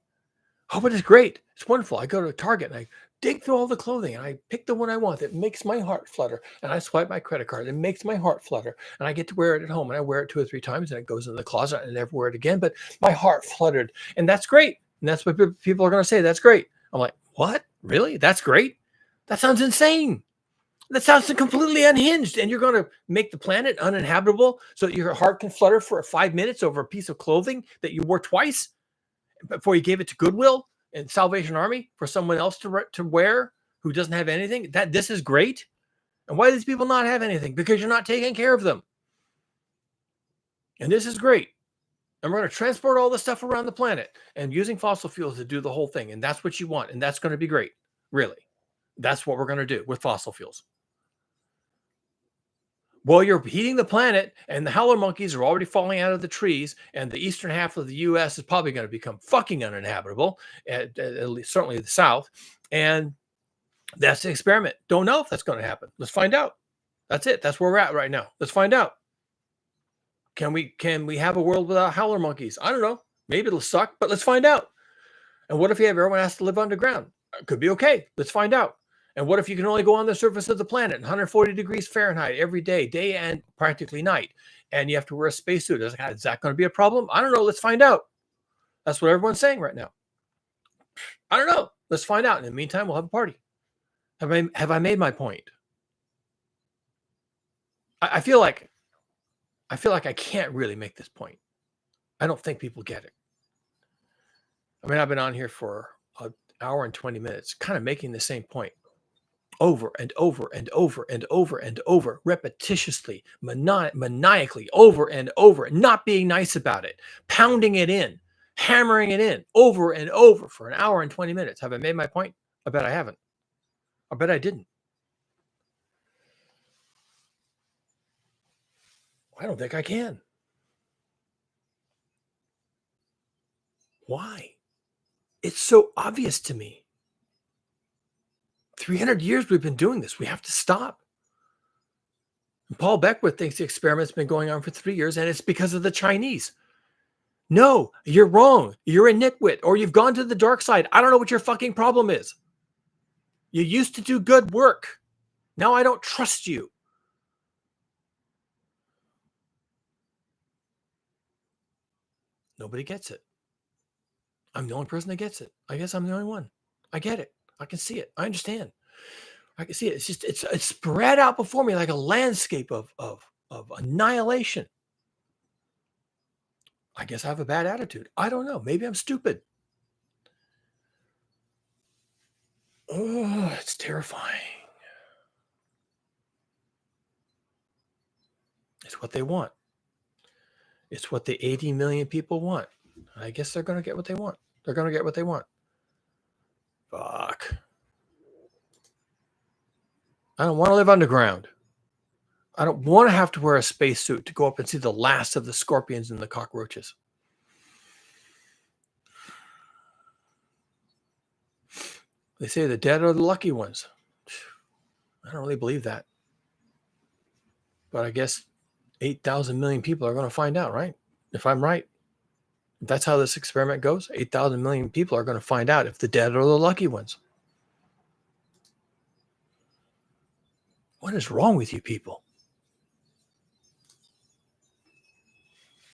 Oh, but it's great. It's wonderful. I go to Target and I dig through all the clothing and I pick the one I want that makes my heart flutter. And I swipe my credit card. It makes my heart flutter. And I get to wear it at home. And I wear it 2 or 3 times and it goes in the closet and I never wear it again. But my heart fluttered. And that's great. And that's what people are going to say. That's great. I'm like, what? Really? That's great? That sounds insane. That sounds completely unhinged. And you're going to make the planet uninhabitable so that your heart can flutter for 5 minutes over a piece of clothing that you wore twice before you gave it to Goodwill and Salvation Army for someone else to wear who doesn't have anything? This is great. And why do these people not have anything? Because you're not taking care of them. And this is great. And we're going to transport all this stuff around the planet and using fossil fuels to do the whole thing. And that's what you want. And that's going to be great. Really. That's what we're going to do with fossil fuels. Well, you're heating the planet and the howler monkeys are already falling out of the trees, and the eastern half of the U.S. is probably going to become fucking uninhabitable, at least certainly the South. And that's the experiment. Don't know if that's going to happen. Let's find out. That's it. That's where we're at right now. Let's find out. Can we have a world without howler monkeys? I don't know. Maybe it'll suck, but let's find out. And what if everyone has to live underground? It could be okay. Let's find out. And what if you can only go on the surface of the planet 140 degrees Fahrenheit every day, day and practically night, and you have to wear a spacesuit? Is that going to be a problem? I don't know. Let's find out. That's what everyone's saying right now. I don't know. Let's find out. In the meantime, we'll have a party. Have I made my point? I feel like I can't really make this point. I don't think people get it. I mean, I've been on here for an hour and 20 minutes, kind of making the same point over and over and over and over and over, repetitiously, maniacally, over and over, not being nice about it, pounding it in, hammering it in over and over for an hour and 20 minutes. Have I made my point? I bet I haven't. I bet I didn't. I don't think I can. Why? It's so obvious to me. 300 years we've been doing this. We have to stop. And Paul Beckwith thinks the experiment's been going on for 3 years and it's because of the Chinese. No, you're wrong. You're a nitwit or you've gone to the dark side. I don't know what your fucking problem is. You used to do good work. Now I don't trust you. Nobody gets it. I'm the only person that gets it. I guess I'm the only one. I get it. I can see it. I understand. I can see it. It's just it's spread out before me like a landscape of annihilation. I guess I have a bad attitude. I don't know. Maybe I'm stupid. Oh, it's terrifying. It's what they want. It's what the 80 million people want. I guess they're going to get what they want. They're going to get what they want. Fuck. I don't want to live underground. I don't want to have to wear a spacesuit to go up and see the last of the scorpions and the cockroaches. They say the dead are the lucky ones. I don't really believe that. But I guess 8,000 million people are going to find out, right? If I'm right. If that's how this experiment goes, 8,000 million people are going to find out if the dead are the lucky ones. What is wrong with you people?